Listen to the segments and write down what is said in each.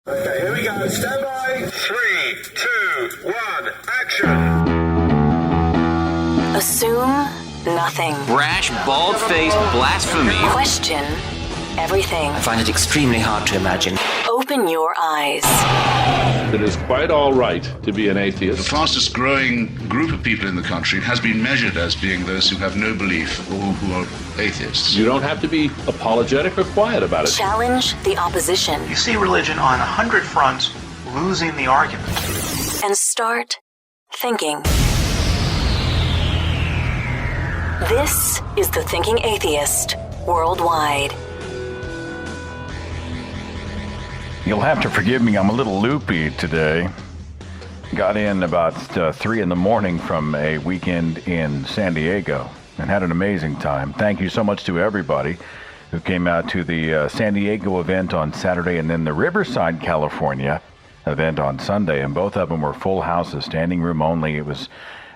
Okay, here we go. Stand by. 3, 2, 1, action. Assume nothing. Brash, bald-faced blasphemy. Question everything. I find it extremely hard to imagine. Open your eyes. It is quite all right to be an atheist. The fastest growing group of people in the country has been measured as being those who have no belief or who are atheists. You don't have to be apologetic or quiet about it. Challenge the opposition. You see religion on 100 fronts losing the argument. And start thinking. This is The Thinking Atheist Worldwide. You'll have to forgive me, I'm a little loopy today. Got in about 3 in the morning from a weekend in San Diego and had an amazing time. Thank you so much to everybody who came out to the San Diego event on Saturday and then the Riverside, California event on Sunday. And both of them were full houses, standing room only. It was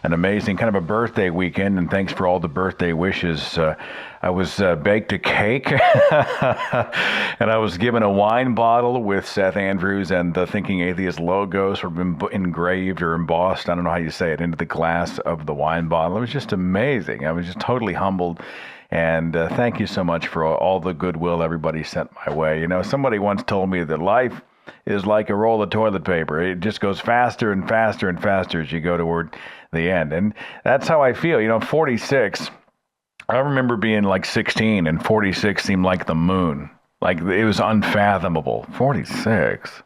an amazing kind of a birthday weekend, and thanks for all the birthday wishes. I was baked a cake, and I was given a wine bottle with Seth Andrews and the Thinking Atheist logo sort of engraved or embossed, I don't know how you say it, into the glass of the wine bottle. It was just amazing. I was just totally humbled, and thank you so much for all the goodwill everybody sent my way. You know, somebody once told me that life is like a roll of toilet paper. It just goes faster and faster and faster as you go toward the end. And that's how I feel. You know, 46, I remember being like 16 and 46 seemed like the moon. Like it was unfathomable. 46?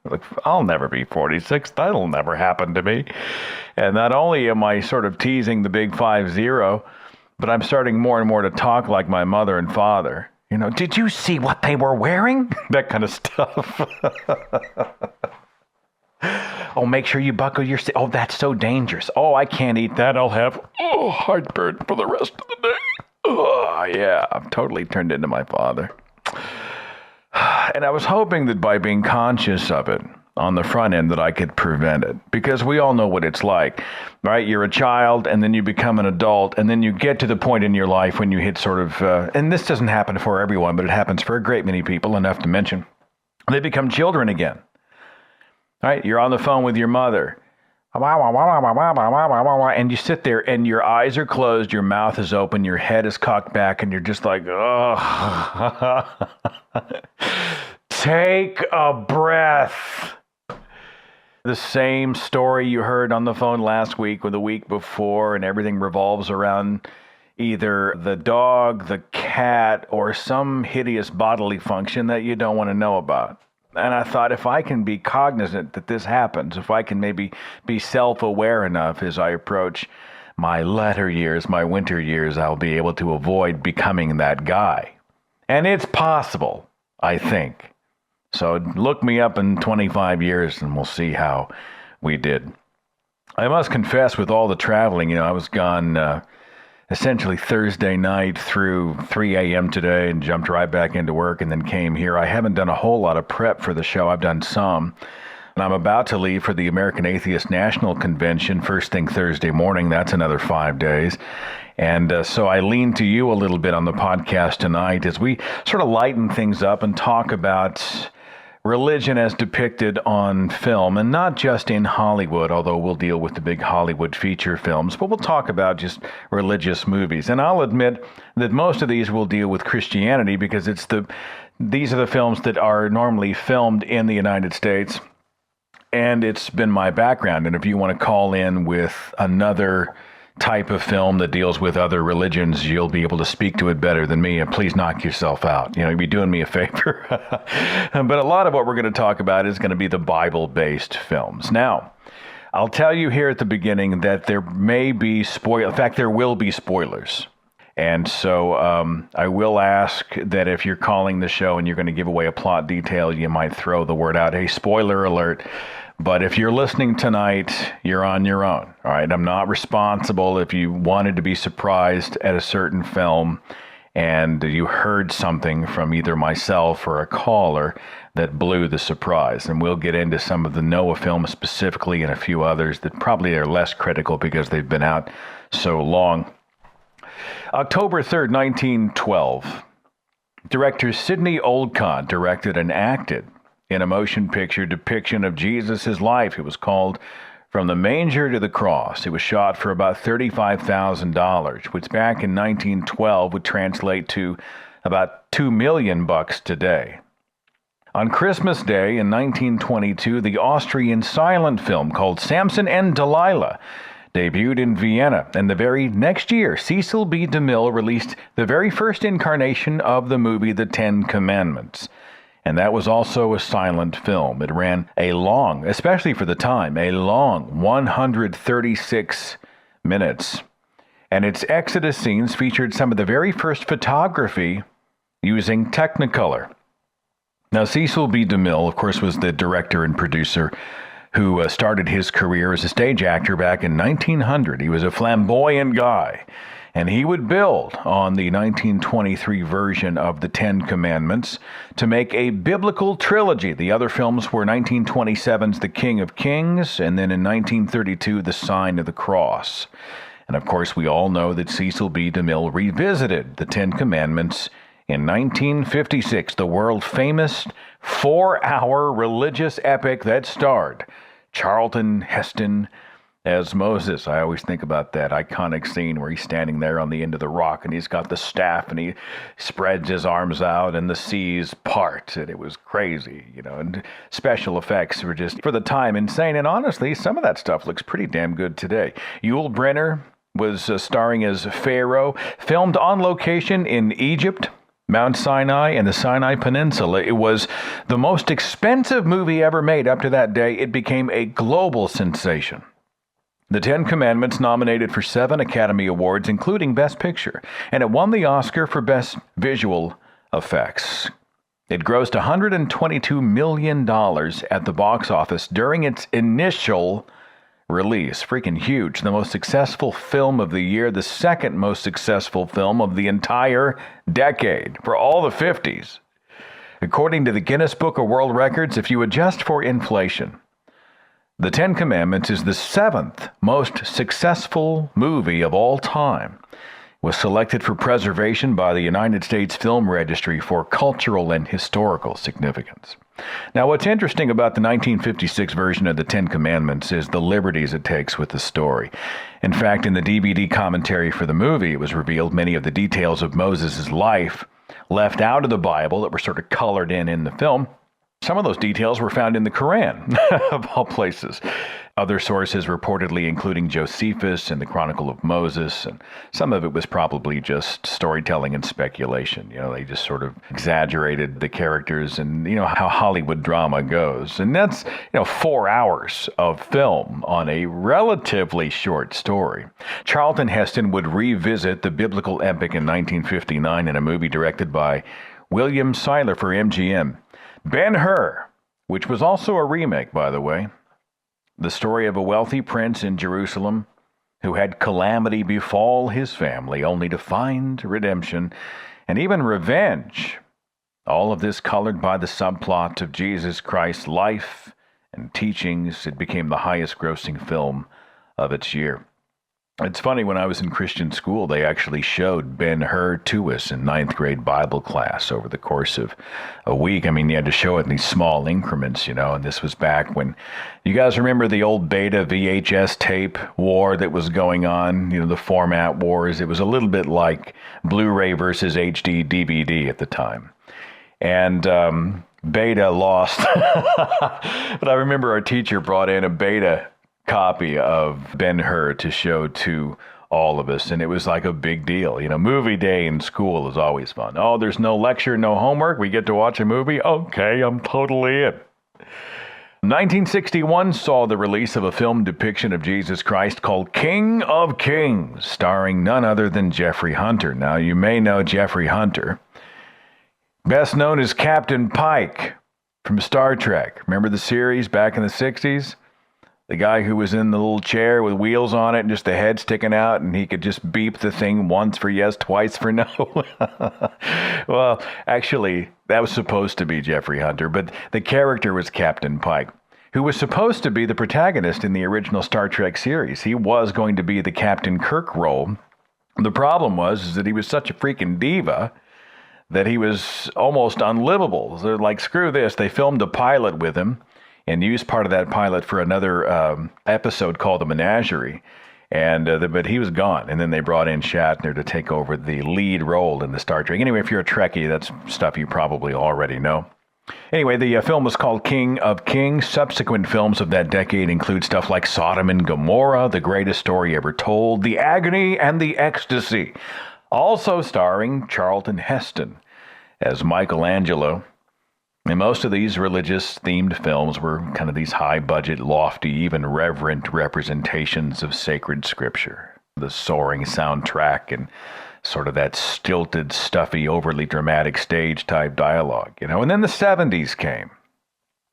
Like, I'll never be 46. That'll never happen to me. And not only am I sort of teasing the big 50, but I'm starting more and more to talk like my mother and father. You know, did you see what they were wearing? That kind of stuff. Oh, make sure you buckle your seat. Oh, that's so dangerous. Oh, I can't eat that. I'll have heartburn for the rest of the day. Oh, yeah, I've totally turned into my father. And I was hoping that by being conscious of it on the front end that I could prevent it. Because we all know what it's like, right? You're a child, and then you become an adult, and then you get to the point in your life when you hit sort of, and this doesn't happen for everyone, but it happens for a great many people, enough to mention. They become children again. Right? You're on the phone with your mother. And you sit there and your eyes are closed, your mouth is open, your head is cocked back, and you're just like, oh. Take a breath. The same story you heard on the phone last week or the week before, and everything revolves around either the dog, the cat, or some hideous bodily function that you don't want to know about. And I thought, if I can be cognizant that this happens, if I can maybe be self-aware enough as I approach my latter years, my winter years, I'll be able to avoid becoming that guy. And it's possible, I think. So look me up in 25 years and we'll see how we did. I must confess, with all the traveling, you know, I was gone essentially Thursday night through 3 a.m. today and jumped right back into work and then came here. I haven't done a whole lot of prep for the show. I've done some. And I'm about to leave for the American Atheist National Convention first thing Thursday morning. That's another 5 days. And so I lean to you a little bit on the podcast tonight as we sort of lighten things up and talk about religion as depicted on film, and not just in Hollywood, although we'll deal with the big Hollywood feature films, but we'll talk about just religious movies. And I'll admit that most of these will deal with Christianity because these are the films that are normally filmed in the United States, and it's been my background. And if you want to call in with another type of film that deals with other religions, you'll be able to speak to it better than me, and please knock yourself out. You know, you'd be doing me a favor. But a lot of what we're going to talk about is going to be the Bible-based films. Now, I'll tell you here at the beginning that there may be in fact, there will be spoilers. And so I will ask that if you're calling the show and you're going to give away a plot detail, you might throw the word out, hey, spoiler alert. But if you're listening tonight, you're on your own, all right? I'm not responsible if you wanted to be surprised at a certain film and you heard something from either myself or a caller that blew the surprise. And we'll get into some of the Noah films specifically and a few others that probably are less critical because they've been out so long. October 3rd, 1912, director Sidney Olcott directed and acted in a motion picture depiction of Jesus' life. It was called From the Manger to the Cross. It was shot for about $35,000, which back in 1912 would translate to about $2 million today. On Christmas Day in 1922, the Austrian silent film called Samson and Delilah debuted in Vienna, and the very next year, Cecil B. Demille released the very first incarnation of the movie The Ten Commandments. And that was also a silent film. It ran a long, especially for the time, a long 136 minutes. And its Exodus scenes featured some of the very first photography using Technicolor. Now, Cecil B. Demille, of course, was the director and producer who started his career as a stage actor back in 1900. He was a flamboyant guy, and he would build on the 1923 version of the Ten Commandments to make a biblical trilogy. The other films were 1927's The King of Kings, and then in 1932, The Sign of the Cross. And of course, we all know that Cecil B. Demille revisited the Ten Commandments in 1956, the world-famous 4-hour religious epic that starred Charlton Heston as Moses. I always think about that iconic scene where he's standing there on the end of the rock and he's got the staff and he spreads his arms out and the seas part. And it was crazy, and special effects were just, for the time, insane. And honestly, some of that stuff looks pretty damn good today. Yul Brynner was starring as Pharaoh, filmed on location in Egypt, Mount Sinai, and the Sinai Peninsula. It was the most expensive movie ever made up to that day. It became a global sensation. The Ten Commandments nominated for 7 Academy Awards, including Best Picture, and it won the Oscar for Best Visual Effects. It grossed $122 million at the box office during its initial release. Freaking huge. The most successful film of the year, the second most successful film of the entire decade for all the 50s. According to the Guinness Book of World Records, if you adjust for inflation, The Ten Commandments is the 7th most successful movie of all time. It was selected for preservation by the United States Film Registry for cultural and historical significance. Now, what's interesting about the 1956 version of the Ten Commandments is the liberties it takes with the story. In fact, in the DVD commentary for the movie, it was revealed many of the details of Moses' life left out of the Bible that were sort of colored in the film. Some of those details were found in the Quran, of all places. Other sources reportedly including Josephus and the Chronicle of Moses, and some of it was probably just storytelling and speculation. They just sort of exaggerated the characters and, how Hollywood drama goes. And that's, 4 hours of film on a relatively short story. Charlton Heston would revisit the biblical epic in 1959 in a movie directed by William Seiler for MGM. Ben-Hur, which was also a remake, by the way. The story of a wealthy prince in Jerusalem who had calamity befall his family only to find redemption and even revenge. All of this colored by the subplot of Jesus Christ's life and teachings. It became the highest grossing film of its year. It's funny, when I was in Christian school, they actually showed Ben-Hur to us in 9th grade Bible class over the course of a week. I mean, you had to show it in these small increments, and this was back when, you guys remember the old beta VHS tape war that was going on, the format wars. It was a little bit like Blu-ray versus HD DVD at the time. And beta lost. But I remember our teacher brought in a beta copy of Ben-Hur to show to all of us, and it was like a big deal. Movie day in school is always fun. Oh, there's no lecture, no homework, we get to watch a movie? Okay, I'm totally in. 1961 saw the release of a film depiction of Jesus Christ called King of Kings, starring none other than Jeffrey Hunter. Now, you may know Jeffrey Hunter, best known as Captain Pike from Star Trek. Remember the series back in the 60s? The guy who was in the little chair with wheels on it and just the head sticking out, and he could just beep the thing once for yes, twice for no. Well, actually, that was supposed to be Jeffrey Hunter, but the character was Captain Pike, who was supposed to be the protagonist in the original Star Trek series. He was going to be the Captain Kirk role. The problem was that he was such a freaking diva that he was almost unlivable. They're like, screw this. They filmed a pilot with him and used part of that pilot for another episode called The Menagerie. And but he was gone. And then they brought in Shatner to take over the lead role in the Star Trek. Anyway, if you're a Trekkie, that's stuff you probably already know. Anyway, the film was called King of Kings. Subsequent films of that decade include stuff like Sodom and Gomorrah, The Greatest Story Ever Told, The Agony and the Ecstasy. Also starring Charlton Heston as Michelangelo. And most of these religious-themed films were kind of these high-budget, lofty, even reverent representations of sacred scripture. The soaring soundtrack and sort of that stilted, stuffy, overly dramatic stage-type dialogue, you know. And then the 70s came,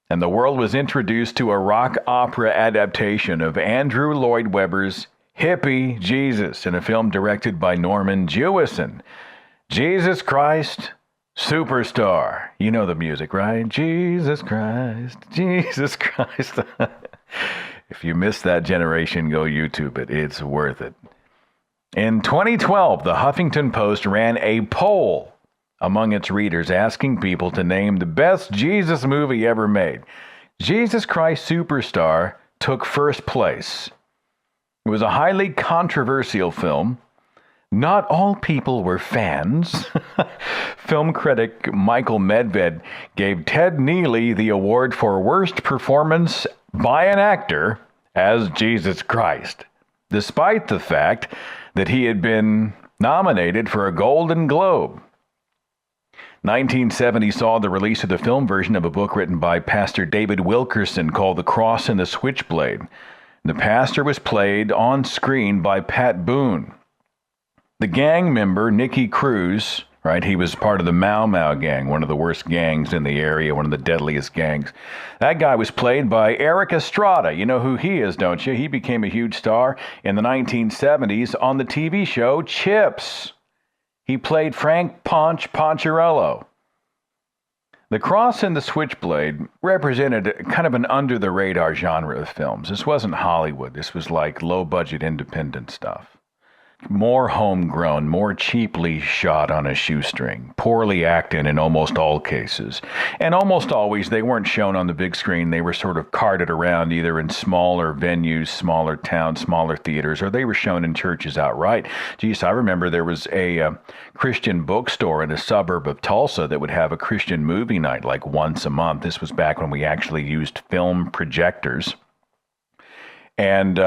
and the world was introduced to a rock opera adaptation of Andrew Lloyd Webber's Hippie Jesus in a film directed by Norman Jewison. Jesus Christ Superstar. You know the music, right? Jesus Christ, Jesus Christ. If you missed that generation, go YouTube it. It's worth it. In 2012, the Huffington Post ran a poll among its readers asking people to name the best Jesus movie ever made. Jesus Christ Superstar took first place. It was a highly controversial film. Not all people were fans. Film critic Michael Medved gave Ted Neely the award for worst performance by an actor as Jesus Christ, despite the fact that he had been nominated for a Golden Globe. 1970 saw the release of the film version of a book written by Pastor David Wilkerson called The Cross and the Switchblade. The pastor was played on screen by Pat Boone. The gang member, Nicky Cruz, right, he was part of the Mau Mau gang, one of the worst gangs in the area, one of the deadliest gangs. That guy was played by Eric Estrada. You know who he is, don't you? He became a huge star in the 1970s on the TV show Chips. He played Frank Poncherello. The Cross and the Switchblade represented kind of an under-the-radar genre of films. This wasn't Hollywood. This was like low-budget independent stuff. More homegrown, more cheaply shot on a shoestring, poorly acted in almost all cases. And almost always, they weren't shown on the big screen. They were sort of carted around either in smaller venues, smaller towns, smaller theaters, or they were shown in churches outright. Geez, I remember there was a Christian bookstore in a suburb of Tulsa that would have a Christian movie night like once a month. This was back when we actually used film projectors. And,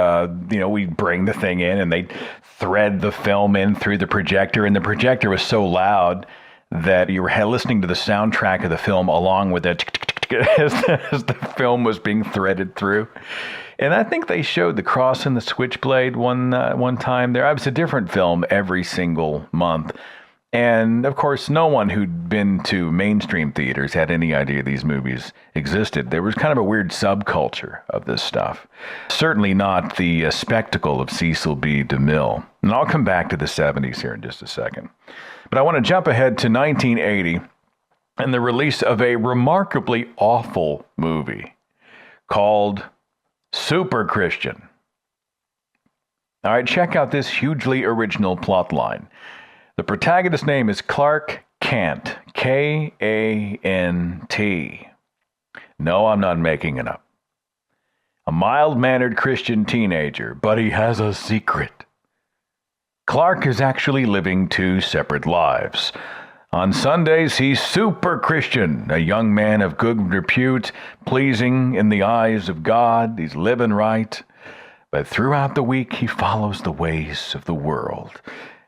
we'd bring the thing in and they'd thread the film in through the projector. And the projector was so loud that you were listening to the soundtrack of the film along with it as the film was being threaded through. And I think they showed The Cross and the Switchblade one time there. It was a different film every single month. And, of course, no one who'd been to mainstream theaters had any idea these movies existed. There was kind of a weird subculture of this stuff. Certainly not the spectacle of Cecil B. DeMille. And I'll come back to the 70s here in just a second. But I want to jump ahead to 1980 and the release of a remarkably awful movie called Super Christian. All right, check out this hugely original plot line. The protagonist's name is Clark Kent, K-A-N-T. No, I'm not making it up. A mild-mannered Christian teenager, but he has a secret. Clark is actually living two separate lives. On Sundays, he's super Christian, a young man of good repute, pleasing in the eyes of God. He's living right. But throughout the week, he follows the ways of the world.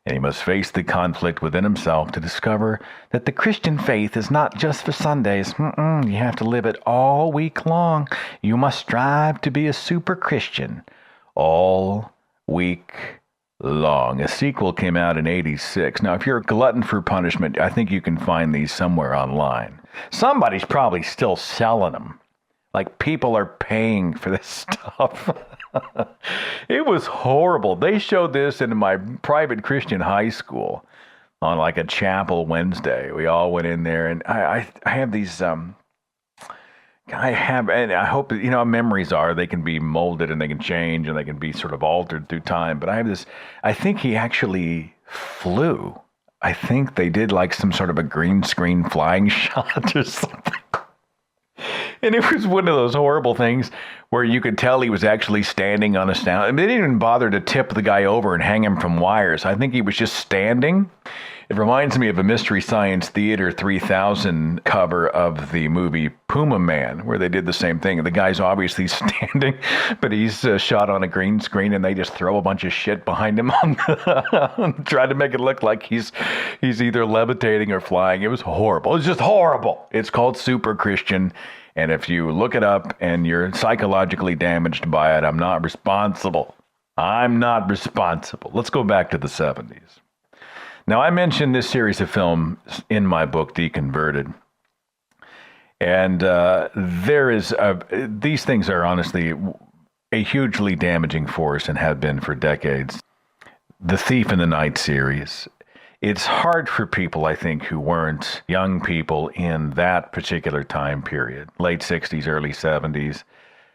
And he must face the conflict within himself to discover that the Christian faith is not just for Sundays. You have to live it all week long. You must strive to be a super Christian all week long. A sequel came out in '86. Now, if you're a glutton for punishment, I think you can find these somewhere online. Somebody's probably still selling them. Like, people are paying for this stuff. It was horrible. They showed this in my private Christian high school on like a chapel Wednesday. We all went in there, and I have these, and I hope, memories they can be molded and they can change and they can be sort of altered through time. But I have this, I think he actually flew. I think they did like some sort of a green screen flying shot or something. And it was one of those horrible things where you could tell he was actually standing on a stand. I mean, they didn't even bother to tip the guy over and hang him from wires. I think he was just standing. It reminds me of a Mystery Science Theater 3000 cover of the movie Puma Man, where they did the same thing. The guy's obviously standing, but he's shot on a green screen, and they just throw a bunch of shit behind him try to make it look like he's either levitating or flying. It was horrible. It was just horrible. It's called Super Christian, and if you look it up and you're psychologically damaged by it, I'm not responsible. I'm not responsible. Let's go back to the 70s. Now, I mentioned this series of films in my book, Deconverted. And these things are honestly a hugely damaging force and have been for decades. The Thief in the Night series. It's hard for people, I think, who weren't young people in that particular time period, late 60s, early 70s,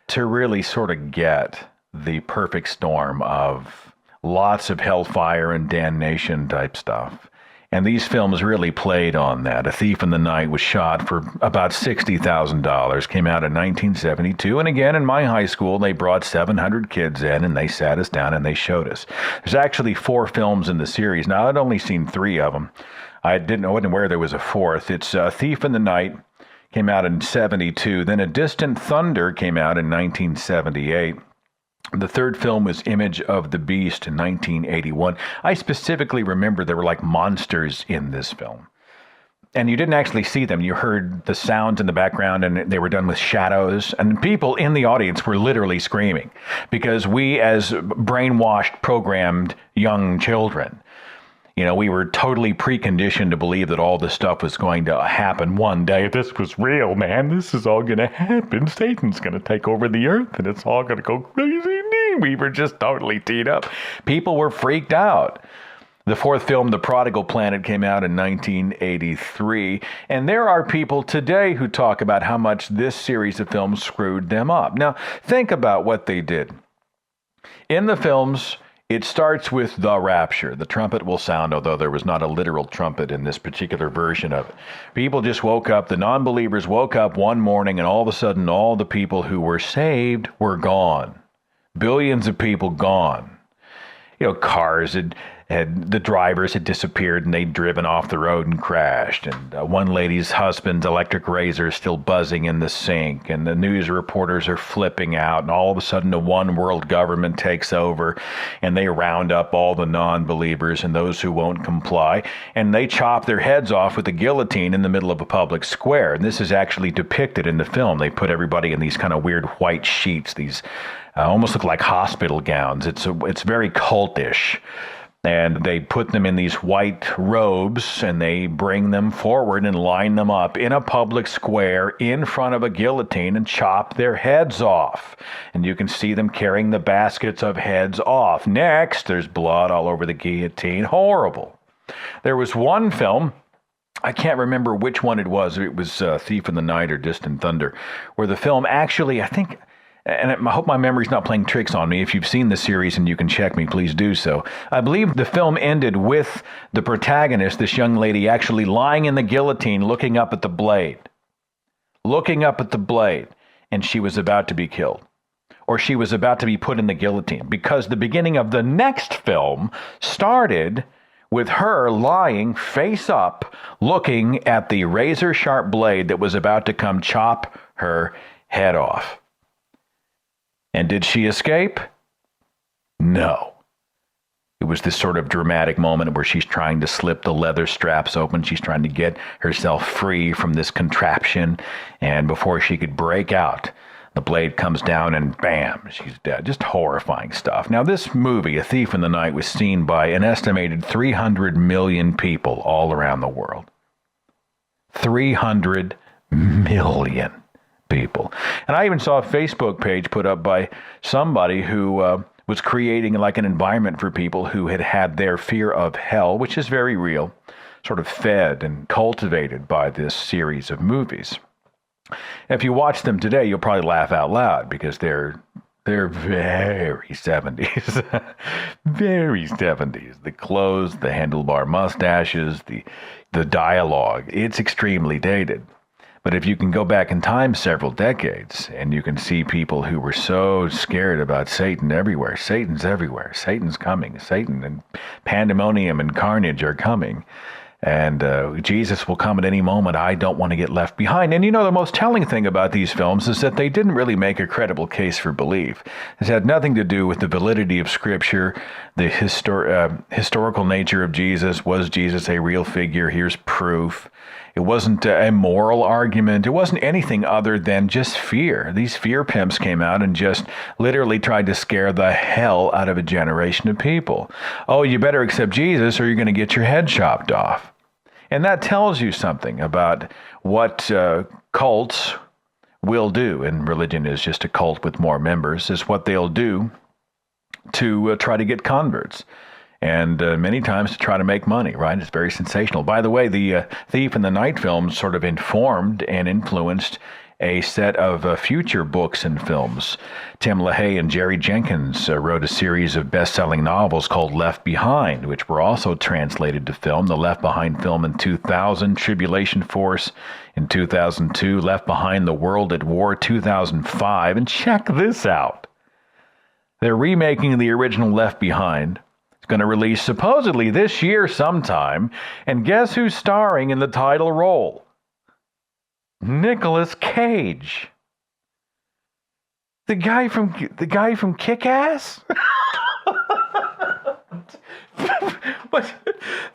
to really sort of get the perfect storm of lots of hellfire and damnation type stuff. And these films really played on that. A Thief in the Night was shot for about $60,000, came out in 1972. And again, in my high school, they brought 700 kids in and they sat us down and they showed us. There's actually 4 films in the series. Now, I'd only seen 3 of them. I wasn't aware there was a 4th. It's A Thief in the Night, came out in 72. Then A Distant Thunder came out in 1978. The 3rd film was Image of the Beast in 1981. I specifically remember there were like monsters in this film. And you didn't actually see them. You heard the sounds in the background, and they were done with shadows. And people in the audience were literally screaming because we, as brainwashed, programmed young children, we were totally preconditioned to believe that all this stuff was going to happen one day. This was real, man. This is all going to happen. Satan's going to take over the earth, and it's all going to go crazy. We were just totally teed up. People were freaked out. The 4th film, The Prodigal Planet, came out in 1983. And there are people today who talk about how much this series of films screwed them up. Now, think about what they did. In the films, it starts with the rapture. The trumpet will sound, although there was not a literal trumpet in this particular version of it. People just woke up. The non-believers woke up one morning, and all of a sudden, all the people who were saved were gone. Billions of people gone. Cars the drivers had disappeared and they'd driven off the road and crashed. And one lady's husband's electric razor is still buzzing in the sink. And the news reporters are flipping out. And all of a sudden, the one world government takes over. And they round up all the non-believers and those who won't comply. And they chop their heads off with a guillotine in the middle of a public square. And this is actually depicted in the film. They put everybody in these kind of weird white sheets. These almost look like hospital gowns. It's very cultish. And they put them in these white robes, and they bring them forward and line them up in a public square in front of a guillotine and chop their heads off. And you can see them carrying the baskets of heads off. Next, there's blood all over the guillotine. Horrible. There was one film, I can't remember which one it was. It was Thief in the Night or Distant Thunder, where the film actually, I think, and I hope my memory's not playing tricks on me. If you've seen the series and you can check me, please do so. I believe the film ended with the protagonist, this young lady, actually lying in the guillotine looking up at the blade. Looking up at the blade. And she was about to be killed. Or she was about to be put in the guillotine. Because the beginning of the next film started with her lying face up, looking at the razor-sharp blade that was about to come chop her head off. And did she escape? No. It was this sort of dramatic moment where she's trying to slip the leather straps open. She's trying to get herself free from this contraption. And before she could break out, the blade comes down and bam, she's dead. Just horrifying stuff. Now, this movie, A Thief in the Night, was seen by an estimated 300 million people all around the world. 300 million. People. And I even saw a Facebook page put up by somebody who was creating like an environment for people who had had their fear of hell, which is very real, sort of fed and cultivated by this series of movies. If you watch them today, you'll probably laugh out loud because they're They're very 70s. Very 70s. The clothes, the handlebar mustaches, the dialogue. It's extremely dated. But if you can go back in time several decades and you can see people who were so scared about Satan everywhere. Satan's everywhere. Satan's coming. Satan and pandemonium and carnage are coming. And Jesus will come at any moment. I don't want to get left behind. And you know, the most telling thing about these films is that they didn't really make a credible case for belief. It had nothing to do with the validity of Scripture, the historical nature of Jesus. Was Jesus a real figure? Here's proof. It wasn't a moral argument. It wasn't anything other than just fear. These fear pimps came out and just literally tried to scare the hell out of a generation of people. Oh, you better accept Jesus or you're going to get your head chopped off. And that tells you something about what cults will do. And religion is just a cult with more members, is what they'll do to try to get converts. And many times to try to make money, right? It's very sensational. By the way, the Thief in the Night films sort of informed and influenced a set of future books and films. Tim LaHaye and Jerry Jenkins wrote a series of best-selling novels called Left Behind, which were also translated to film. The Left Behind film in 2000, Tribulation Force in 2002, Left Behind: The World at War 2005. And check this out. They're remaking the original Left Behind. It's going to release supposedly this year sometime. And guess who's starring in the title role? Nicolas Cage. The guy from Kick-Ass? What?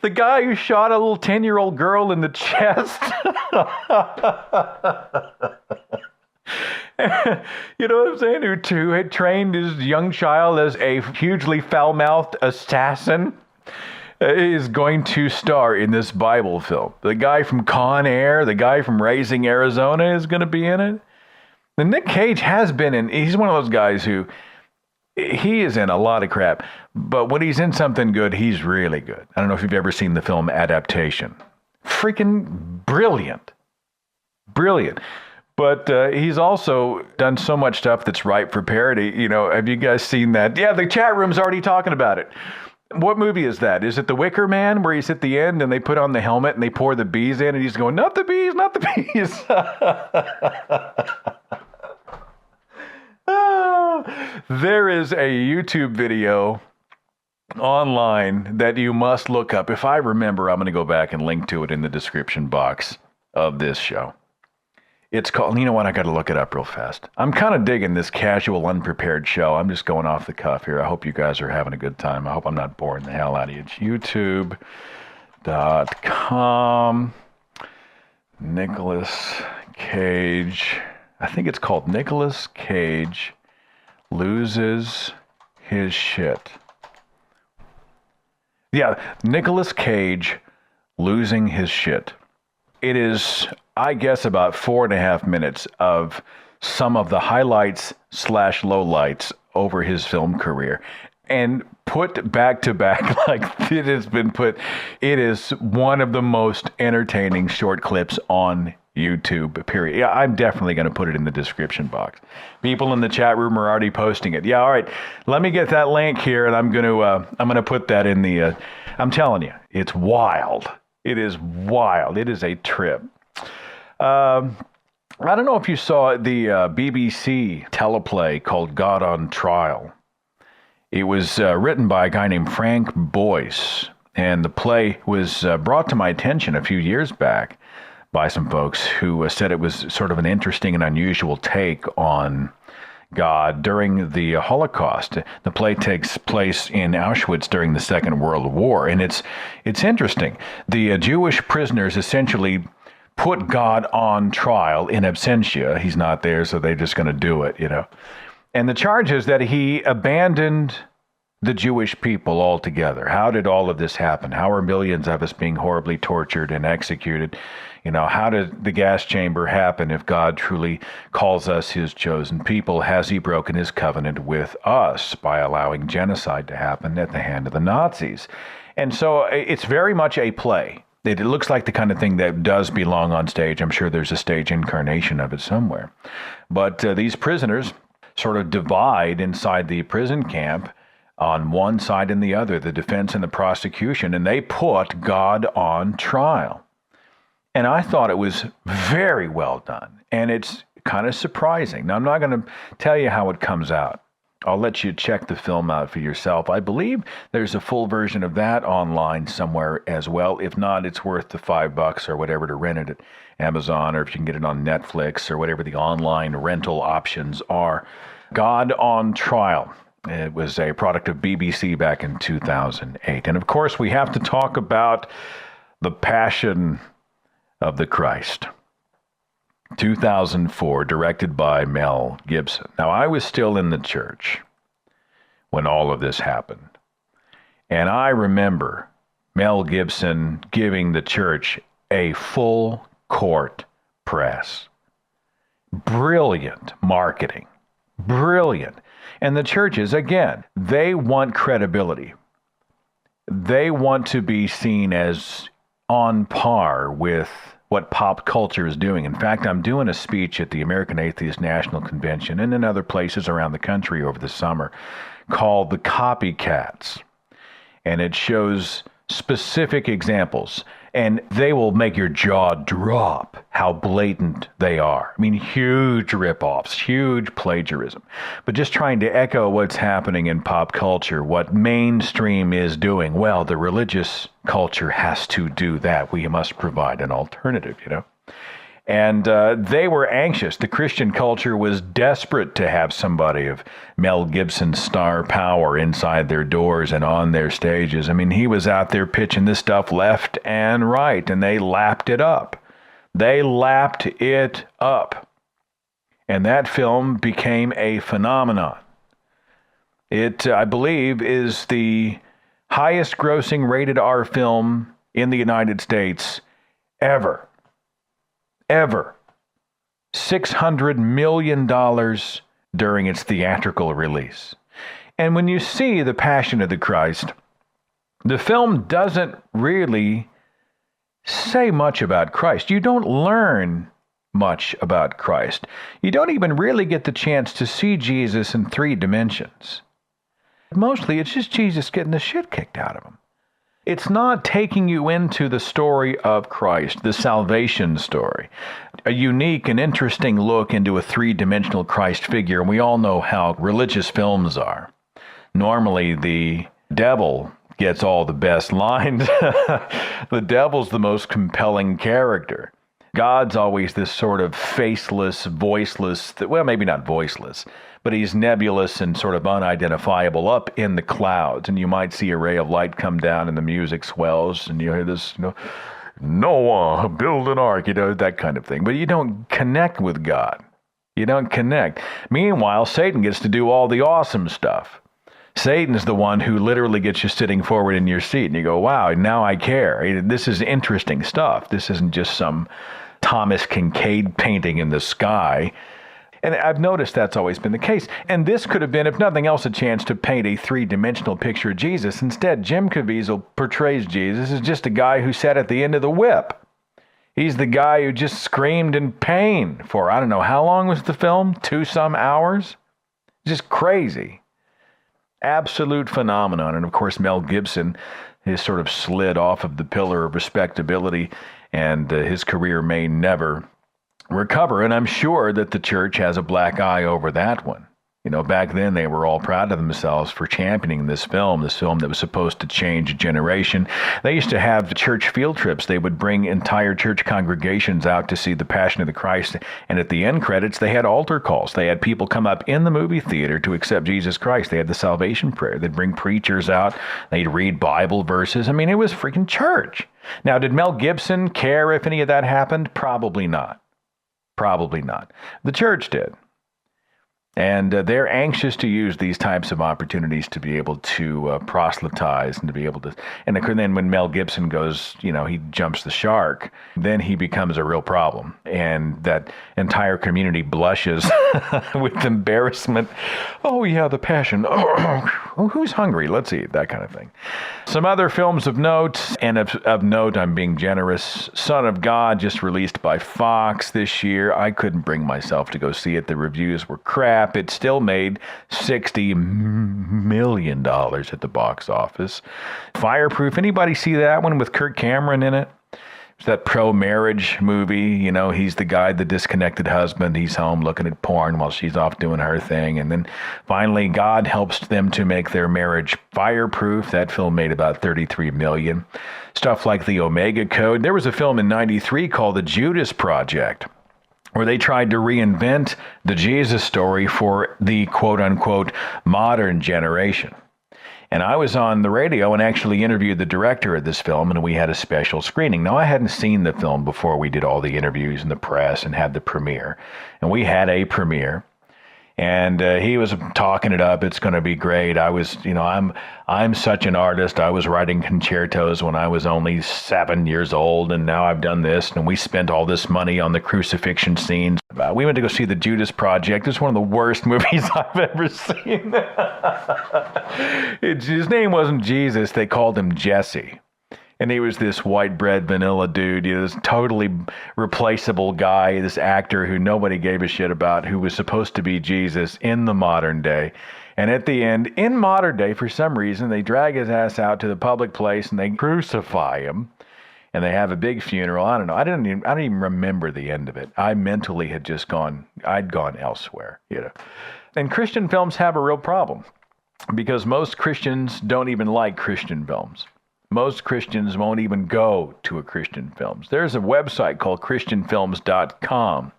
The guy who shot a little 10-year-old girl in the chest? You know what I'm saying? Who had trained his young child as a hugely foul-mouthed assassin is going to star in this Bible film. The guy from Con Air, the guy from Raising Arizona is going to be in it. And Nick Cage has been in, he's one of those guys who, he is in a lot of crap, but when he's in something good, he's really good. I don't know if you've ever seen the film Adaptation. Freaking brilliant. Brilliant. But he's also done so much stuff that's ripe for parody. You know, have you guys seen that? Yeah, the chat room's already talking about it. What movie is that? Is it The Wicker Man, where he's at the end and they put on the helmet and they pour the bees in and he's going, not the bees, not the bees. There is a YouTube video online that you must look up. If I remember, I'm going to go back and link to it in the description box of this show. It's called, you know what, I got to look it up real fast. I'm kind of digging this casual, unprepared show. I'm just going off the cuff here. I hope you guys are having a good time. I hope I'm not boring the hell out of you. It's youtube.com. Nicolas Cage. I think it's called Nicolas Cage Loses His Shit. Yeah, Nicolas Cage Losing His Shit. It is, I guess, about 4.5 minutes of some of the highlights / lowlights over his film career. And put back to back like it has been put, it is one of the most entertaining short clips on YouTube, period. Yeah, I'm definitely going to put it in the description box. People in the chat room are already posting it. Yeah, all right. Let me get that link here, and I'm going to put that in the. I'm telling you, it's wild. It is wild. It is a trip. I don't know if you saw the BBC teleplay called God on Trial. It was written by a guy named Frank Boyce, and the play was brought to my attention a few years back by some folks who said it was sort of an interesting and unusual take on God during the Holocaust. The play takes place in Auschwitz during the Second World War, and it's interesting. The Jewish prisoners essentially put God on trial in absentia. He's not there, so they're just going to do it, you know. And the charge is that he abandoned the Jewish people altogether. How did all of this happen? How are millions of us being horribly tortured and executed? You know, how did the gas chamber happen if God truly calls us his chosen people? Has he broken his covenant with us by allowing genocide to happen at the hand of the Nazis? And so it's very much a play. It looks like the kind of thing that does belong on stage. I'm sure there's a stage incarnation of it somewhere. But these prisoners sort of divide inside the prison camp on one side and the other, the defense and the prosecution, and they put God on trial. And I thought it was very well done, and it's kind of surprising. Now, I'm not going to tell you how it comes out. I'll let you check the film out for yourself. I believe there's a full version of that online somewhere as well. If not, it's worth the $5 or whatever to rent it at Amazon, or if you can get it on Netflix or whatever the online rental options are. God on Trial. It was a product of BBC back in 2008. And of course, we have to talk about The Passion of the Christ. 2004, directed by Mel Gibson. Now, I was still in the church when all of this happened. And I remember Mel Gibson giving the church a full court press. Brilliant marketing. Brilliant. And the churches, again, they want credibility. They want to be seen as on par with what pop culture is doing. In fact, I'm doing a speech at the American Atheist National Convention and in other places around the country over the summer called The Copycats. And it shows specific examples, and they will make your jaw drop how blatant they are. I mean, huge ripoffs, huge plagiarism, but just trying to echo what's happening in pop culture, what mainstream is doing. Well, the religious culture has to do that. We must provide an alternative, you know. And they were anxious. The Christian culture was desperate to have somebody of Mel Gibson's star power inside their doors and on their stages. I mean, he was out there pitching this stuff left and right, and they lapped it up. They lapped it up. And that film became a phenomenon. It, I believe, is the highest grossing rated R film in the United States ever. Ever. $600 million during its theatrical release. And when you see The Passion of the Christ, the film doesn't really say much about Christ. You don't learn much about Christ. You don't even really get the chance to see Jesus in 3 dimensions. Mostly it's just Jesus getting the shit kicked out of him. It's not taking you into the story of Christ, the salvation story, a unique and interesting look into a 3-dimensional Christ figure. And we all know how religious films are. Normally, the devil gets all the best lines. The devil's the most compelling character. God's always this sort of faceless, voiceless, well, maybe not voiceless, but he's nebulous and sort of unidentifiable up in the clouds. And you might see a ray of light come down and the music swells and you hear this, Noah, build an ark, that kind of thing. But you don't connect with God. You don't connect. Meanwhile, Satan gets to do all the awesome stuff. Satan's the one who literally gets you sitting forward in your seat and you go, wow, now I care. This is interesting stuff. This isn't just some Thomas Kincaid painting in the sky. And I've noticed that's always been the case. And this could have been, if nothing else, a chance to paint a 3-dimensional picture of Jesus. Instead, Jim Caviezel portrays Jesus as just a guy who sat at the end of the whip. He's the guy who just screamed in pain for, I don't know, how long was the film? 2-some hours? Just crazy. Absolute phenomenon. And of course, Mel Gibson has sort of slid off of the pillar of respectability, and his career may never recover. And I'm sure that the church has a black eye over that one. Back then they were all proud of themselves for championing this film that was supposed to change a generation. They used to have church field trips. They would bring entire church congregations out to see The Passion of the Christ. And at the end credits, they had altar calls. They had people come up in the movie theater to accept Jesus Christ. They had the salvation prayer. They'd bring preachers out. They'd read Bible verses. I mean, it was freaking church. Now, did Mel Gibson care if any of that happened? Probably not. Probably not. The church did. And they're anxious to use these types of opportunities to be able to proselytize and to be able to. And then when Mel Gibson goes, he jumps the shark, then he becomes a real problem. And that entire community blushes with embarrassment. Oh, yeah, The Passion. Oh, who's hungry? Let's eat. That kind of thing. Some other films of note, and of note, I'm being generous. Son of God, just released by Fox this year. I couldn't bring myself to go see it. The reviews were crap. crap, it still made $60 million at the box office. Fireproof, anybody see that one with Kirk Cameron in it? It's that pro-marriage movie. You know, he's the guy, the disconnected husband. He's home looking at porn while she's off doing her thing. And then finally, God helps them to make their marriage fireproof. That film made about $33 million. Stuff like The Omega Code. There was a film in '93 called The Judas Project, where they tried to reinvent the Jesus story for the quote-unquote modern generation. And I was on the radio and actually interviewed the director of this film, and we had a special screening. Now, I hadn't seen the film before we did all the interviews in the press and had the premiere. And we had a premiere. And he was talking it up. It's going to be great. I was, I'm such an artist. I was writing concertos when I was only 7 years old, and now I've done this. And we spent all this money on the crucifixion scenes. We went to go see The Judas Project. It's one of the worst movies I've ever seen. His name wasn't Jesus. They called him Jesse. And he was this white bread vanilla dude, this totally replaceable guy, this actor who nobody gave a shit about, who was supposed to be Jesus in the modern day. And at the end, in modern day, for some reason, they drag his ass out to the public place and they crucify him. And they have a big funeral. I don't know. I don't even remember the end of it. I mentally had just I'd gone elsewhere, And Christian films have a real problem because most Christians don't even like Christian films. Most Christians won't even go to a Christian film. There's a website called christianfilms.com.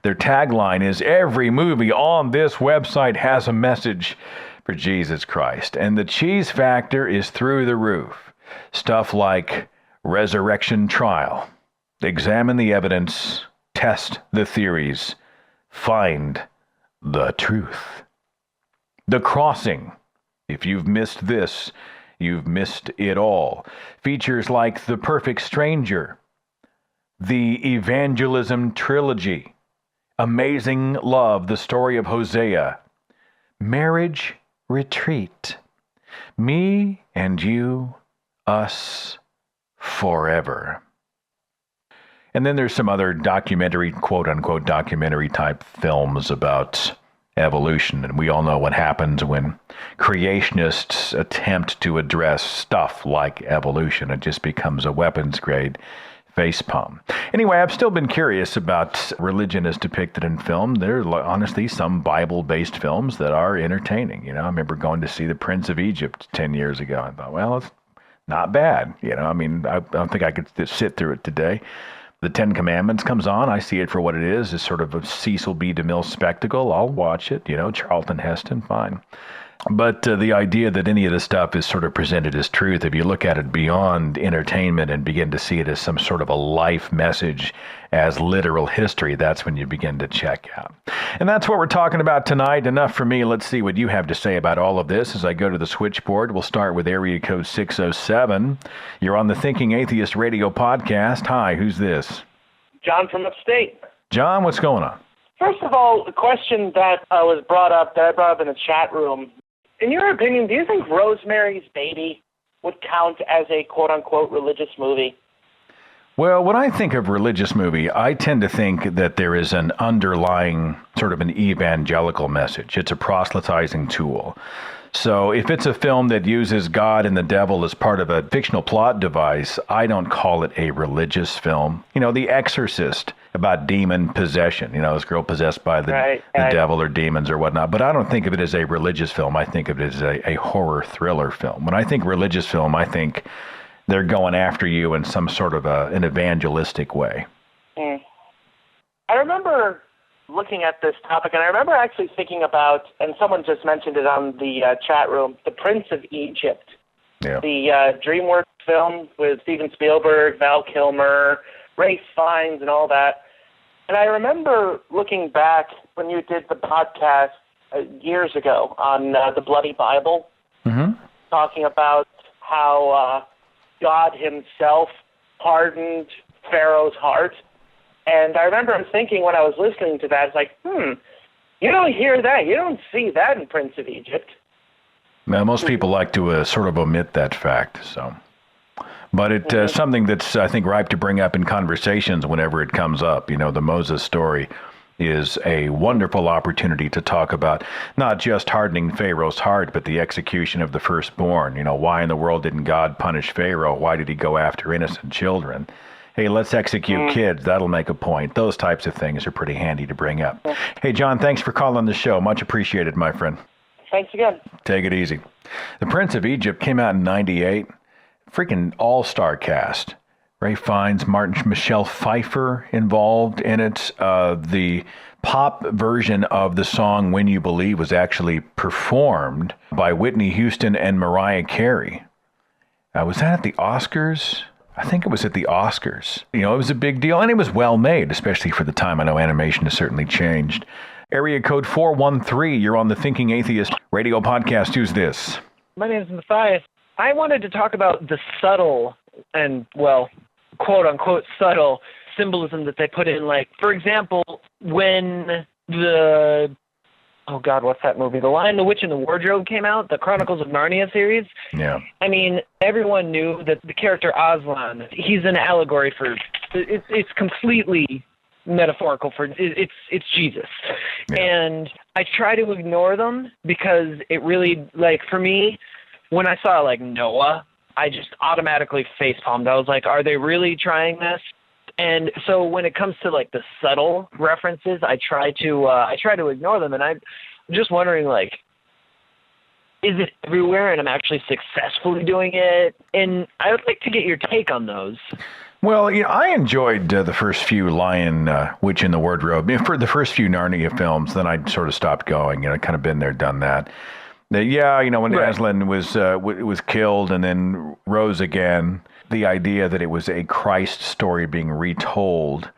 Their tagline is, every movie on this website has a message for Jesus Christ. And the cheese factor is through the roof. Stuff like Resurrection Trial, examine the evidence, test the theories, find the truth. The Crossing, if you've missed this, you've missed it all. Features like The Perfect Stranger, the Evangelism Trilogy, Amazing Love, the story of Hosea, Marriage Retreat, Me and You, Us, Forever. And then there's some other documentary, quote-unquote documentary type films about evolution, and we all know what happens when creationists attempt to address stuff like evolution. It just becomes a weapons-grade facepalm. Anyway, I've still been curious about religion as depicted in film. There are honestly some Bible-based films that are entertaining. I remember going to see The Prince of Egypt 10 years ago. I thought, well, it's not bad. I don't think I could just sit through it today. The Ten Commandments comes on. I see it for what it is sort of a Cecil B Demille spectacle. I'll watch it. Charlton Heston, fine. But the idea that any of this stuff is sort of presented as truth, if you look at it beyond entertainment and begin to see it as some sort of a life message, as literal history, that's when you begin to check out. And that's what we're talking about tonight. Enough for me. Let's see what you have to say about all of this as I go to the switchboard. We'll start with area code 607. You're on the Thinking Atheist Radio podcast. Hi, who's this? John from upstate. John, what's going on? First of all, the question that I brought up in the chat room. In your opinion, do you think Rosemary's Baby would count as a quote-unquote religious movie? Well, when I think of religious movie, I tend to think that there is an underlying sort of an evangelical message. It's a proselytizing tool. So if it's a film that uses God and the devil as part of a fictional plot device, I don't call it a religious film. The Exorcist, about demon possession, this girl possessed by the devil or demons or whatnot. But I don't think of it as a religious film. I think of it as a horror thriller film. When I think religious film, I think they're going after you in some sort of an evangelistic way. I remember looking at this topic, and I remember actually thinking about, and someone just mentioned it on the chat room, The Prince of Egypt. Yeah. The DreamWorks film with Steven Spielberg, Val Kilmer, Ray Fiennes, and all that. And I remember looking back when you did the podcast years ago on the Bloody Bible, talking about how God himself hardened Pharaoh's heart. And I remember thinking when I was listening to that, it's like, you don't hear that. You don't see that in Prince of Egypt. Now, most people like to sort of omit that fact, so. But it's something that's, I think, ripe to bring up in conversations whenever it comes up. The Moses story is a wonderful opportunity to talk about not just hardening Pharaoh's heart, but the execution of the firstborn. You know, why in the world didn't God punish Pharaoh? Why did he go after innocent children? Hey, let's execute kids. That'll make a point. Those types of things are pretty handy to bring up. Hey, John, thanks for calling the show. Much appreciated, my friend. Thanks again. Take it easy. The Prince of Egypt came out in 98. Freaking all-star cast. Ray Fiennes, Michelle Pfeiffer involved in it. The pop version of the song When You Believe was actually performed by Whitney Houston and Mariah Carey. Was that at the Oscars? I think it was at the Oscars. You know, it was a big deal, and it was well made, especially for the time. I know animation has certainly changed. Area code 413, you're on the Thinking Atheist radio podcast. Who's this? My name is Matthias. I wanted to talk about the subtle and, well, quote-unquote subtle symbolism that they put in. Like, for example, when oh God, what's that movie? The Lion, the Witch, and the Wardrobe came out, the Chronicles of Narnia series. Yeah. I mean, everyone knew that the character Aslan, he's an allegory for, it's completely metaphorical for, it's Jesus. Yeah. And I try to ignore them because it really, like, for me, when I saw, like, Noah, I just automatically facepalmed. I was like, are they really trying this? And so when it comes to, like, the subtle references, I try to ignore them. And I'm just wondering, like, is it everywhere and I'm actually successfully doing it? And I would like to get your take on those. Well, you know, I enjoyed the first few Lion, Witch, and the Wardrobe. For the first few Narnia films, then I sort of stopped going. You know, kind of been there, done that. Yeah, you know, when Aslan was killed and then rose again, the idea that it was a Christ story being retold,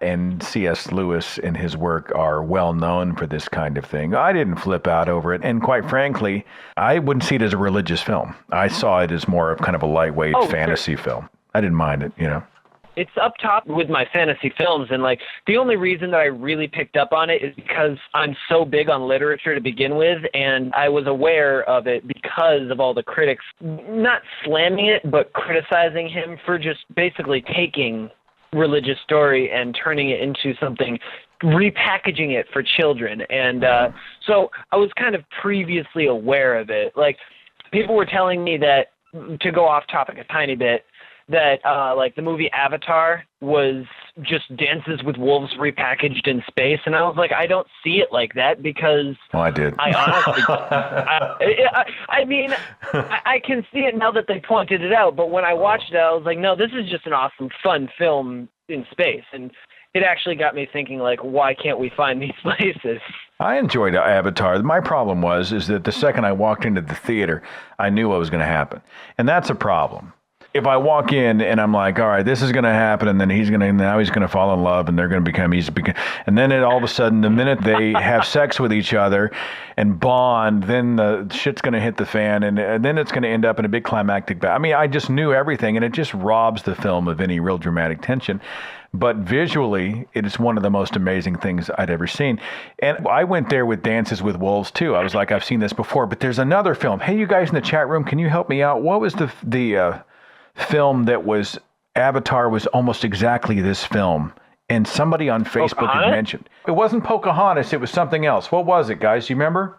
and C.S. Lewis and his work are well known for this kind of thing. I didn't flip out over it, and quite frankly, I wouldn't see it as a religious film. I saw it as more of kind of a lightweight fantasy film. I didn't mind it, you know. It's up top with my fantasy films, and like the only reason that I really picked up on it is because I'm so big on literature to begin with, and I was aware of it because of all the critics not slamming it, but criticizing him for just basically taking religious story and turning it into something, repackaging it for children. And so I was kind of previously aware of it. Like, people were telling me that, to go off topic a tiny bit, that like the movie Avatar was just Dances with Wolves repackaged in space, and I was like, I don't see it like that because I did. I honestly, I mean, I can see it now that they pointed it out, but when I watched it, I was like, no, this is just an awesome, fun film in space, and it actually got me thinking, like, why can't we find these places? I enjoyed Avatar. My problem is that the second I walked into the theater, I knew what was going to happen, and that's a problem. If I walk in and I'm like, all right, this is going to happen, and then he's going to fall in love, and they're going to become, and then all of a sudden, the minute they have sex with each other and bond, then the shit's going to hit the fan, and then it's going to end up in a big climactic battle. I mean, I just knew everything, and it just robs the film of any real dramatic tension. But visually, it is one of the most amazing things I'd ever seen. And I went there with Dances with Wolves, too. I was like, I've seen this before, but there's another film. Hey, you guys in the chat room, can you help me out? What was the film that was Avatar was almost exactly this film, and somebody on Facebook had mentioned it wasn't Pocahontas, it was something else. What was it, guys? You remember?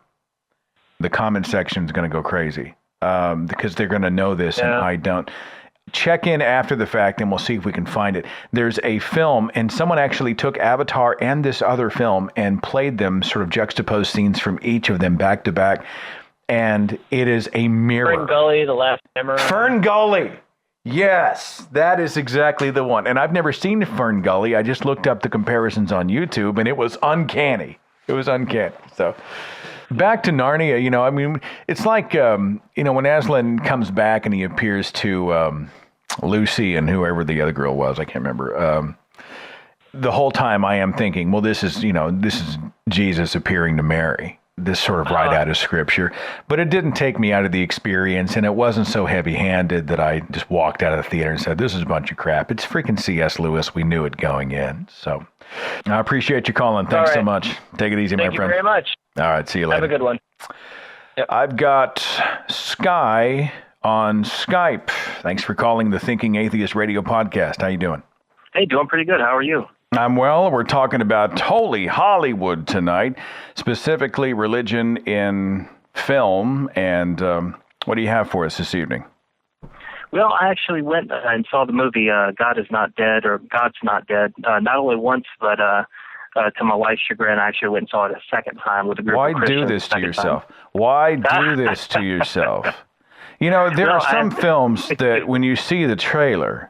The comment section is going to go crazy because they're going to know this, and I don't. Check in after the fact, and we'll see if we can find it. There's a film, and someone actually took Avatar and this other film and played them, sort of juxtaposed scenes from each of them back to back, and it is a mirror. Fern Gully, The Last Samurai. Fern Gully. Yes, that is exactly the one. And I've never seen Fern Gully. I just looked up the comparisons on YouTube, and it was uncanny. It was uncanny. So back to Narnia, you know, I mean, it's like, you know, when Aslan comes back and he appears to Lucy and whoever the other girl was, I can't remember. The whole time I am thinking, well, this is Jesus appearing to Mary. This sort of right out of scripture, but it didn't take me out of the experience, and it wasn't so heavy-handed that I just walked out of the theater and said, this is a bunch of crap. It's freaking C.S. Lewis. We knew it going in. So I appreciate you calling. Thanks so much. Take it easy, my friend. Thank you very much. All right, see you later. Have a good one. Yep. I've got Sky on Skype. Thanks for calling the Thinking Atheist radio podcast. How you doing? Hey, doing pretty good. How are you? I'm well. We're talking about Holy Hollywood tonight, specifically religion in film. And what do you have for us this evening? Well, I actually went and saw the movie God is Not Dead, or God's Not Dead, not only once, but to my wife's chagrin, I actually went and saw it a second time with a group of Christians. Why do this to yourself? Why do this to yourself? You know, there are some films that when you see the trailer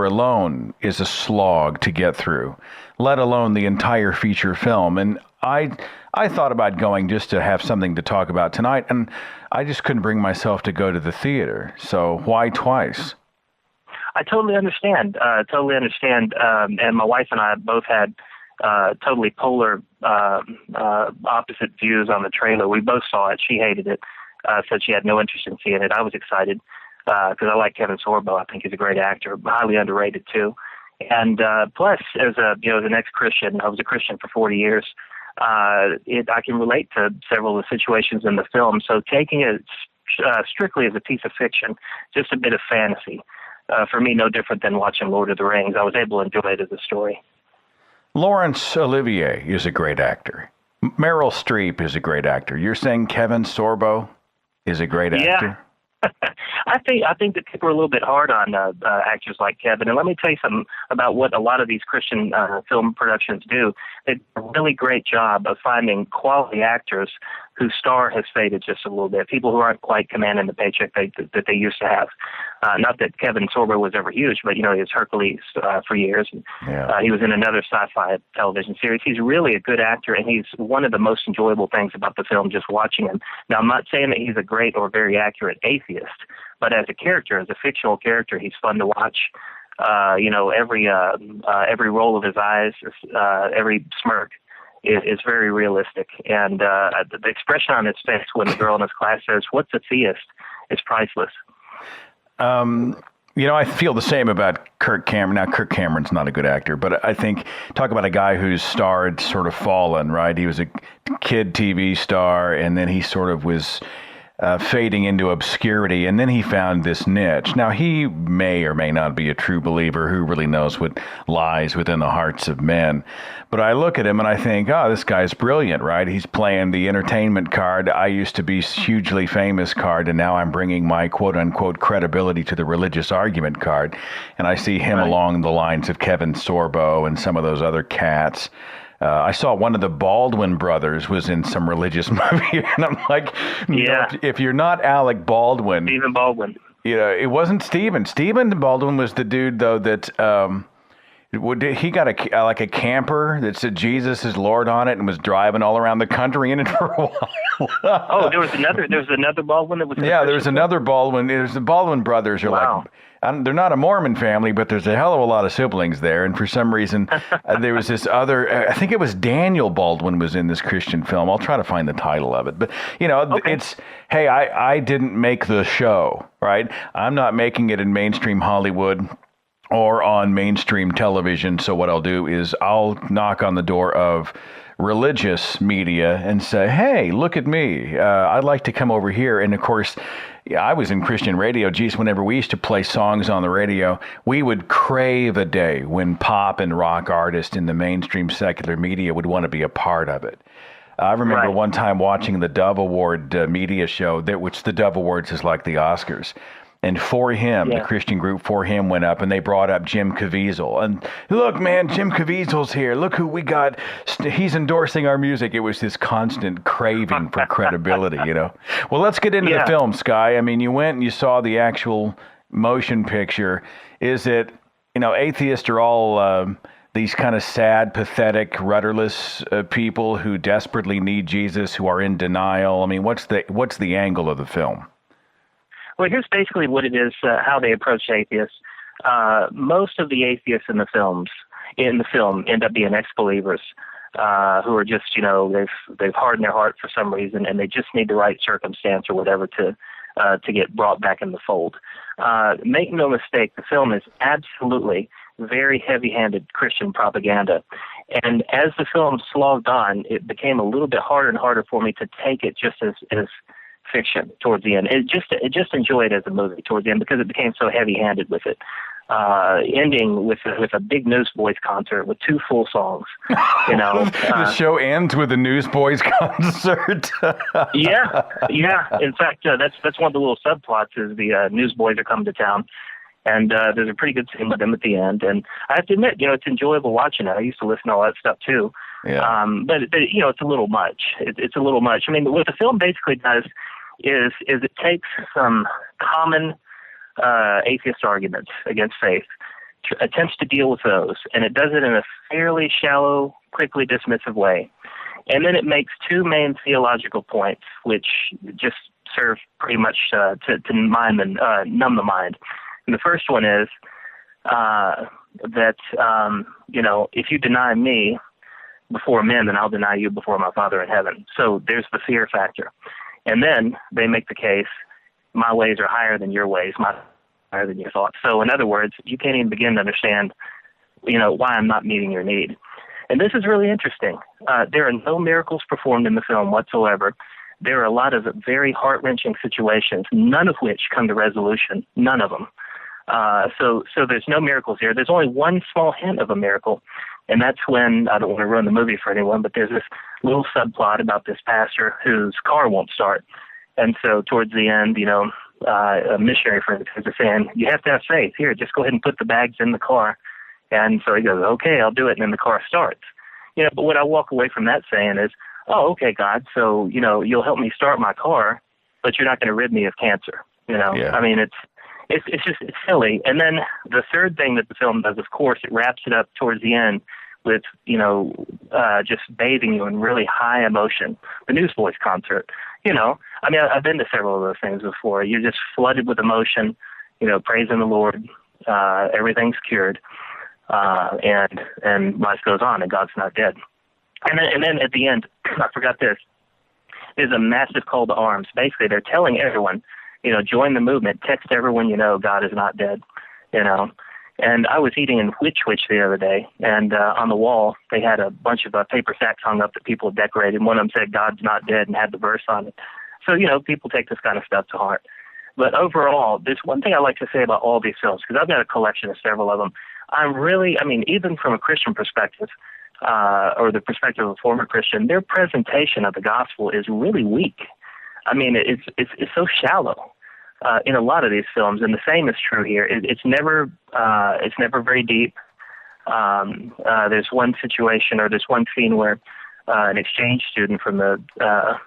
alone is a slog to get through, let alone the entire feature film. And I thought about going just to have something to talk about tonight, and I just couldn't bring myself to go to the theater. So why twice? I totally understand. And my wife and I both had totally polar opposite views on the trailer. We both saw it. She hated it. Said she had no interest in seeing it. I was excited because I like Kevin Sorbo. I think he's a great actor, highly underrated too. And plus, as an ex-Christian, I was a Christian for 40 years. I can relate to several of the situations in the film. So taking it strictly as a piece of fiction, just a bit of fantasy, for me, no different than watching Lord of the Rings. I was able to enjoy it as a story. Laurence Olivier is a great actor. Meryl Streep is a great actor. You're saying Kevin Sorbo is a great actor? I think that people are a little bit hard on actors like Kevin. And let me tell you something about what a lot of these Christian film productions do. They do a really great job of finding quality actors whose star has faded just a little bit, people who aren't quite commanding the paycheck that they used to have. Not that Kevin Sorbo was ever huge, but, he was Hercules for years. He was in another sci-fi television series. He's really a good actor, and he's one of the most enjoyable things about the film, just watching him. Now, I'm not saying that he's a great or very accurate atheist, but as a character, as a fictional character, he's fun to watch. Every roll of his eyes, every smirk is very realistic. And the expression on his face when the girl in his class says, "What's a theist?" is priceless. I feel the same about Kirk Cameron. Now, Kirk Cameron's not a good actor, but I think, talk about a guy whose star had sort of fallen, right? He was a kid TV star, and then he sort of was fading into obscurity, and then he found this niche. Now, he may or may not be a true believer. Who really knows what lies within the hearts of men? But I look at him and I think, this guy's brilliant, right? He's playing the entertainment card. I used to be hugely famous card, and now I'm bringing my quote-unquote credibility to the religious argument card. And I see him along the lines of Kevin Sorbo and some of those other cats. I saw one of the Baldwin brothers was in some religious movie, and I'm like, if you're not Alec Baldwin, Stephen Baldwin, it wasn't Stephen. Stephen Baldwin was the dude though that he got a camper that said Jesus is Lord on it and was driving all around the country in it for a while. there was another Baldwin that was. Yeah, there was another Baldwin. The Baldwin brothers are like. They're not a Mormon family, but there's a hell of a lot of siblings there. And for some reason, there was this other, I think it was Daniel Baldwin was in this Christian film. I'll try to find the title of it. But, it's, hey, I didn't make the show, right? I'm not making it in mainstream Hollywood or on mainstream television. So what I'll do is I'll knock on the door of religious media and say, hey, look at me. I'd like to come over here. And, of course, I was in Christian radio. Geez, whenever we used to play songs on the radio, we would crave a day when pop and rock artists in the mainstream secular media would want to be a part of it. I remember one time watching the Dove Award media show, which the Dove Awards is like the Oscars. And For Him, the Christian group For Him went up, and they brought up Jim Caviezel. And look, man, Jim Caviezel's here. Look who we got. He's endorsing our music. It was this constant craving for credibility, Well, let's get into the film, Sky. I mean, you went and you saw the actual motion picture. Is it, atheists are all these kind of sad, pathetic, rudderless people who desperately need Jesus, who are in denial? I mean, what's the angle of the film? Well, here's basically what it is, how they approach atheists. Most of the atheists in the film end up being ex-believers who are just, they've hardened their heart for some reason, and they just need the right circumstance or whatever to get brought back in the fold. Make no mistake, the film is absolutely very heavy-handed Christian propaganda. And as the film slogged on, it became a little bit harder and harder for me to take it just as fiction towards the end. It just enjoy it as a movie towards the end because it became so heavy-handed with it. ending with a big Newsboys concert with 2 full songs. You know, the show ends with a Newsboys concert. yeah. In fact, that's one of the little subplots is the Newsboys are coming to town, and there's a pretty good scene with them at the end. And I have to admit, you know, it's enjoyable watching it. I used to listen to all that stuff too. Yeah. But you know, it's a little much. It's a little much. I mean, what the film basically does is it takes some common atheist arguments against faith, attempts to deal with those, and it does it in a fairly shallow, quickly dismissive way. And then it makes 2 main theological points, which just serve pretty much to numb the mind. And the first one is that, you know, if you deny me before men, then I'll deny you before my Father in heaven. So there's the fear factor. And then they make the case, my ways are higher than your ways, my higher than your thoughts. So in other words, you can't even begin to understand, you know, why I'm not meeting your need. And this is really interesting. There are no miracles performed in the film whatsoever. There are a lot of very heart-wrenching situations, none of which come to resolution, none of them. So there's no miracles here. There's only one small hint of a miracle, and that's when, I don't want to ruin the movie for anyone, but there's this little subplot about this pastor whose car won't start. And so towards the end, you know, a missionary friend is saying, you have to have faith. Here, just go ahead and put the bags in the car. And so he goes, okay, I'll do it. And then the car starts. You know, but what I walk away from that saying is, oh, okay, God, so, you know, you'll help me start my car, but you're not going to rid me of cancer. You know, Yeah. I mean, it's silly. And then the third thing that the film does, of course, it wraps it up towards the end with, you know, just bathing you in really high emotion. The Newsboys concert, you know, I mean, I've been to several of those things before. You're just flooded with emotion, you know, praising the Lord, everything's cured, and life goes on, and God's not dead. And then at the end, I forgot this, there's a massive call to arms. Basically, they're telling everyone, you know, join the movement, text everyone you know, God is not dead, you know. And I was eating in Witch the other day, and on the wall they had a bunch of paper sacks hung up that people had decorated. And one of them said, God's not dead, and had the verse on it. So, you know, people take this kind of stuff to heart. But overall, there's one thing I like to say about all these films, because I've got a collection of several of them. Even from a Christian perspective, or the perspective of a former Christian, their presentation of the gospel is really weak. I mean, it's so shallow in a lot of these films, and the same is true here. It's never very deep. There's one situation, or there's one scene where an exchange student from the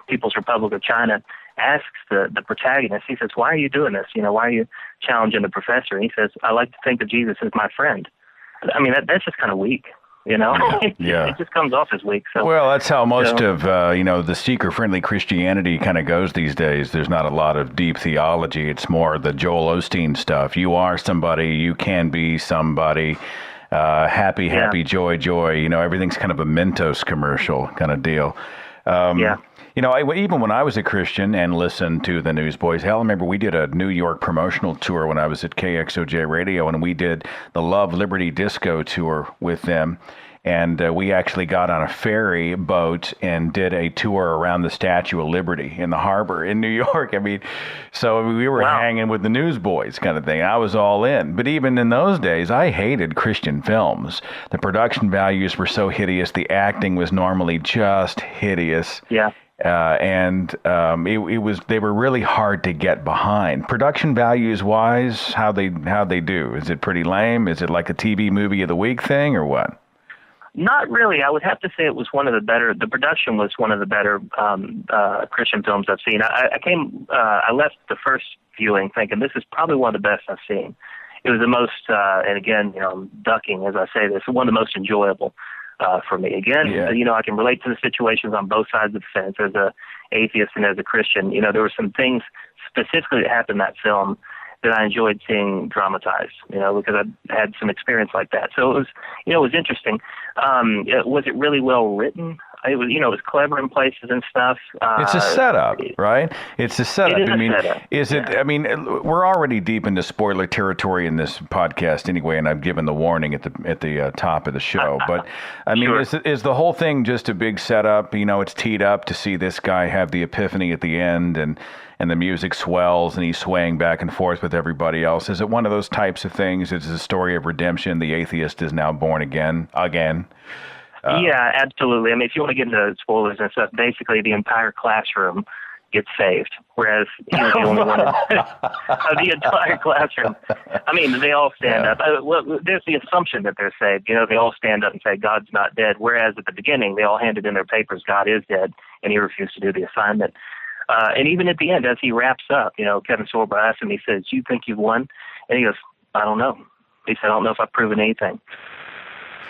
People's Republic of China asks the protagonist, he says, why are you doing this? You know, why are you challenging the professor? And he says, I like to think of Jesus as my friend. I mean, that's just kind of weak. You know, Yeah. It just comes off as weak. So, well, that's how most of, the seeker-friendly Christianity kind of goes these days. There's not a lot of deep theology. It's more the Joel Osteen stuff. You are somebody. You can be somebody. Happy, joy. You know, everything's kind of a Mentos commercial kind of deal. You know, even when I was a Christian and listened to the Newsboys, hell, I remember we did a New York promotional tour when I was at KXOJ Radio, and we did the Love Liberty Disco tour with them. And we actually got on a ferry boat and did a tour around the Statue of Liberty in the harbor in New York. I mean, so we were hanging with the Newsboys kind of thing. I was all in. But even in those days, I hated Christian films. The production values were so hideous. The acting was normally just hideous. Yeah. They were really hard to get behind. Production values wise, how they do? Is it pretty lame? Is it like a TV movie of the week thing or what? Not really. I would have to say it was one of the better. The production was one of the better Christian films I've seen. I left the first viewing thinking this is probably one of the best I've seen. It was the most, and again, you know, I'm ducking as I say this, one of the most enjoyable for me. Again, you know, I can relate to the situations on both sides of the fence as a atheist and as a Christian. You know, there were some things specifically that happened in that film that I enjoyed seeing dramatized, you know, because I had some experience like that. So it was, you know, it was interesting. Was it really well written? It was, it was clever in places and stuff. It's a setup, right? It's a setup. It is a setup. Is it? Yeah. I mean, we're already deep into spoiler territory in this podcast anyway, and I've given the warning at the top of the show. But I mean, Sure. is the whole thing just a big setup? It's teed up to see this guy have the epiphany at the end, and the music swells, and he's swaying back and forth with everybody else. Is it one of those types of things? It's a story of redemption. The atheist is now born again. Yeah, absolutely. I mean, if you want to get into spoilers and stuff, basically the entire classroom gets saved, whereas he was the only one of the entire classroom. I mean, they all stand up. There's the assumption that they're saved. They all stand up and say, God's not dead, whereas at the beginning, they all handed in their papers, God is dead, and he refused to do the assignment. And even at the end, as he wraps up, Kevin Sorbo asks him, he says, you think you've won? And he goes, I don't know. He said, I don't know if I've proven anything.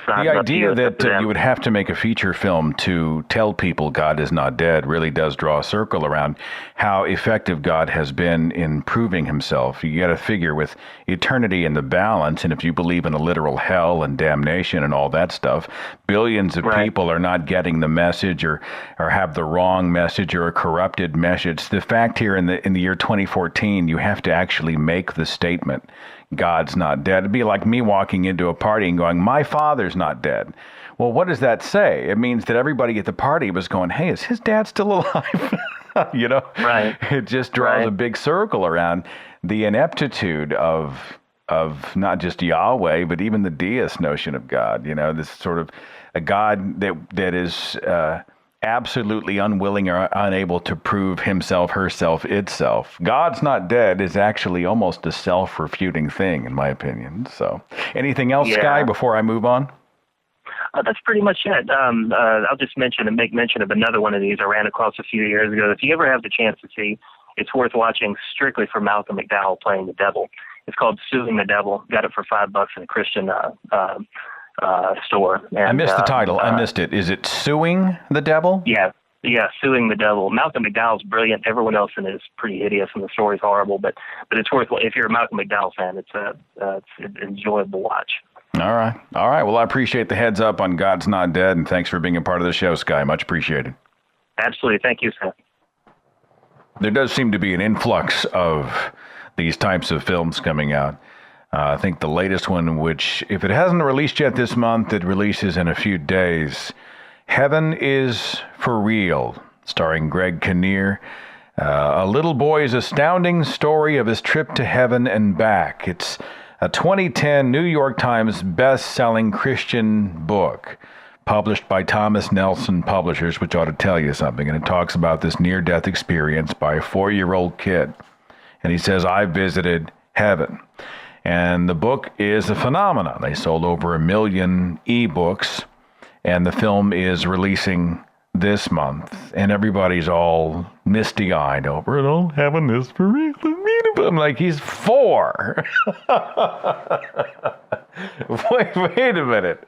The idea that you would have to make a feature film to tell people God is not dead really does draw a circle around how effective God has been in proving himself. You got to figure with eternity in the balance, and if you believe in a literal hell and damnation and all that stuff, billions of people are not getting the message or have the wrong message or a corrupted message. The fact here in the year 2014, you have to actually make the statement, God's not dead. It'd be like me walking into a party and going, my father's not dead. Well, what does that say? It means that everybody at the party was going, hey, is his dad still alive? Right. It just draws a big circle around the ineptitude of not just Yahweh, but even the deist notion of God. This sort of a God that is absolutely unwilling or unable to prove himself, herself, itself. God's not dead is actually almost a self-refuting thing, in my opinion. So, anything else, Sky, before I move on? That's pretty much it. I'll just make mention of another one of these I ran across a few years ago. If you ever have the chance to see, it's worth watching strictly for Malcolm McDowell playing the devil. It's called Suing the Devil. Got it for $5 in a Christian store. And, I missed the title. I missed it. Is it Suing the Devil? Yeah, Suing the Devil. Malcolm McDowell's brilliant. Everyone else in it is pretty hideous, and the story's horrible. But it's worth. If you're a Malcolm McDowell fan, it's an enjoyable watch. All right. Well, I appreciate the heads up on God's Not Dead, and thanks for being a part of the show, Sky. Much appreciated. Absolutely. Thank you, sir. There does seem to be an influx of these types of films coming out. I think the latest one, which, if it hasn't released yet this month, it releases in a few days. Heaven is for Real, starring Greg Kinnear. A little boy's astounding story of his trip to heaven and back. It's a 2010 New York Times best-selling Christian book, published by Thomas Nelson Publishers, which ought to tell you something. And it talks about this near-death experience by a 4-year-old kid. And he says, I visited heaven. And the book is a phenomenon. They sold over 1 million ebooks, and the film is releasing this month. And everybody's all misty-eyed over it. Oh, heaven is for real. I'm like, he's 4. Wait a minute.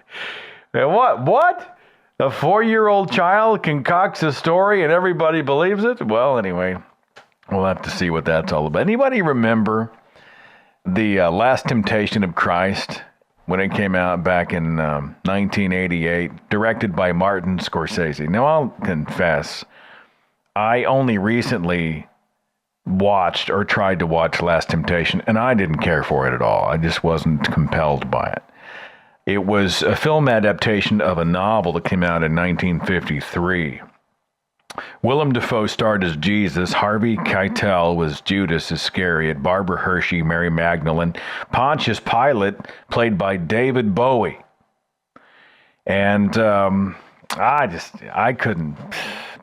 What? A 4-year-old child concocts a story and everybody believes it? Well, anyway, we'll have to see what that's all about. Anybody remember the Last Temptation of Christ when it came out back in 1988, directed by Martin Scorsese? Now, I'll confess, I only recently watched or tried to watch Last Temptation, and I didn't care for it at all. I just wasn't compelled by it. It was a film adaptation of a novel that came out in 1953. Willem Dafoe starred as Jesus, Harvey Keitel was Judas Iscariot, Barbara Hershey, Mary Magdalene, Pontius Pilate, played by David Bowie. And I couldn't.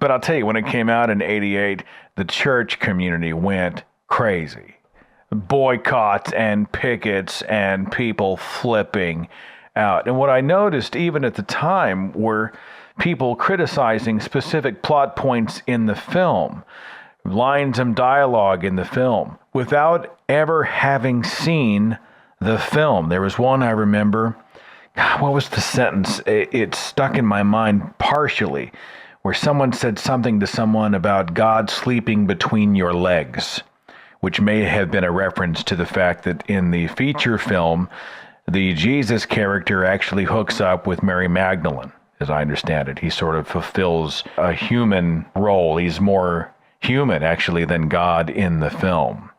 But I'll tell you, when it came out in 88, the church community went crazy. Boycotts and pickets and people flipping out. And what I noticed even at the time were people criticizing specific plot points in the film, lines of dialogue in the film, without ever having seen the film. There was one I remember. God, what was the sentence? It stuck in my mind partially, where someone said something to someone about God sleeping between your legs, which may have been a reference to the fact that in the feature film, the Jesus character actually hooks up with Mary Magdalene. as I understand it. He sort of fulfills a human role. He's more human, actually, than God in the film.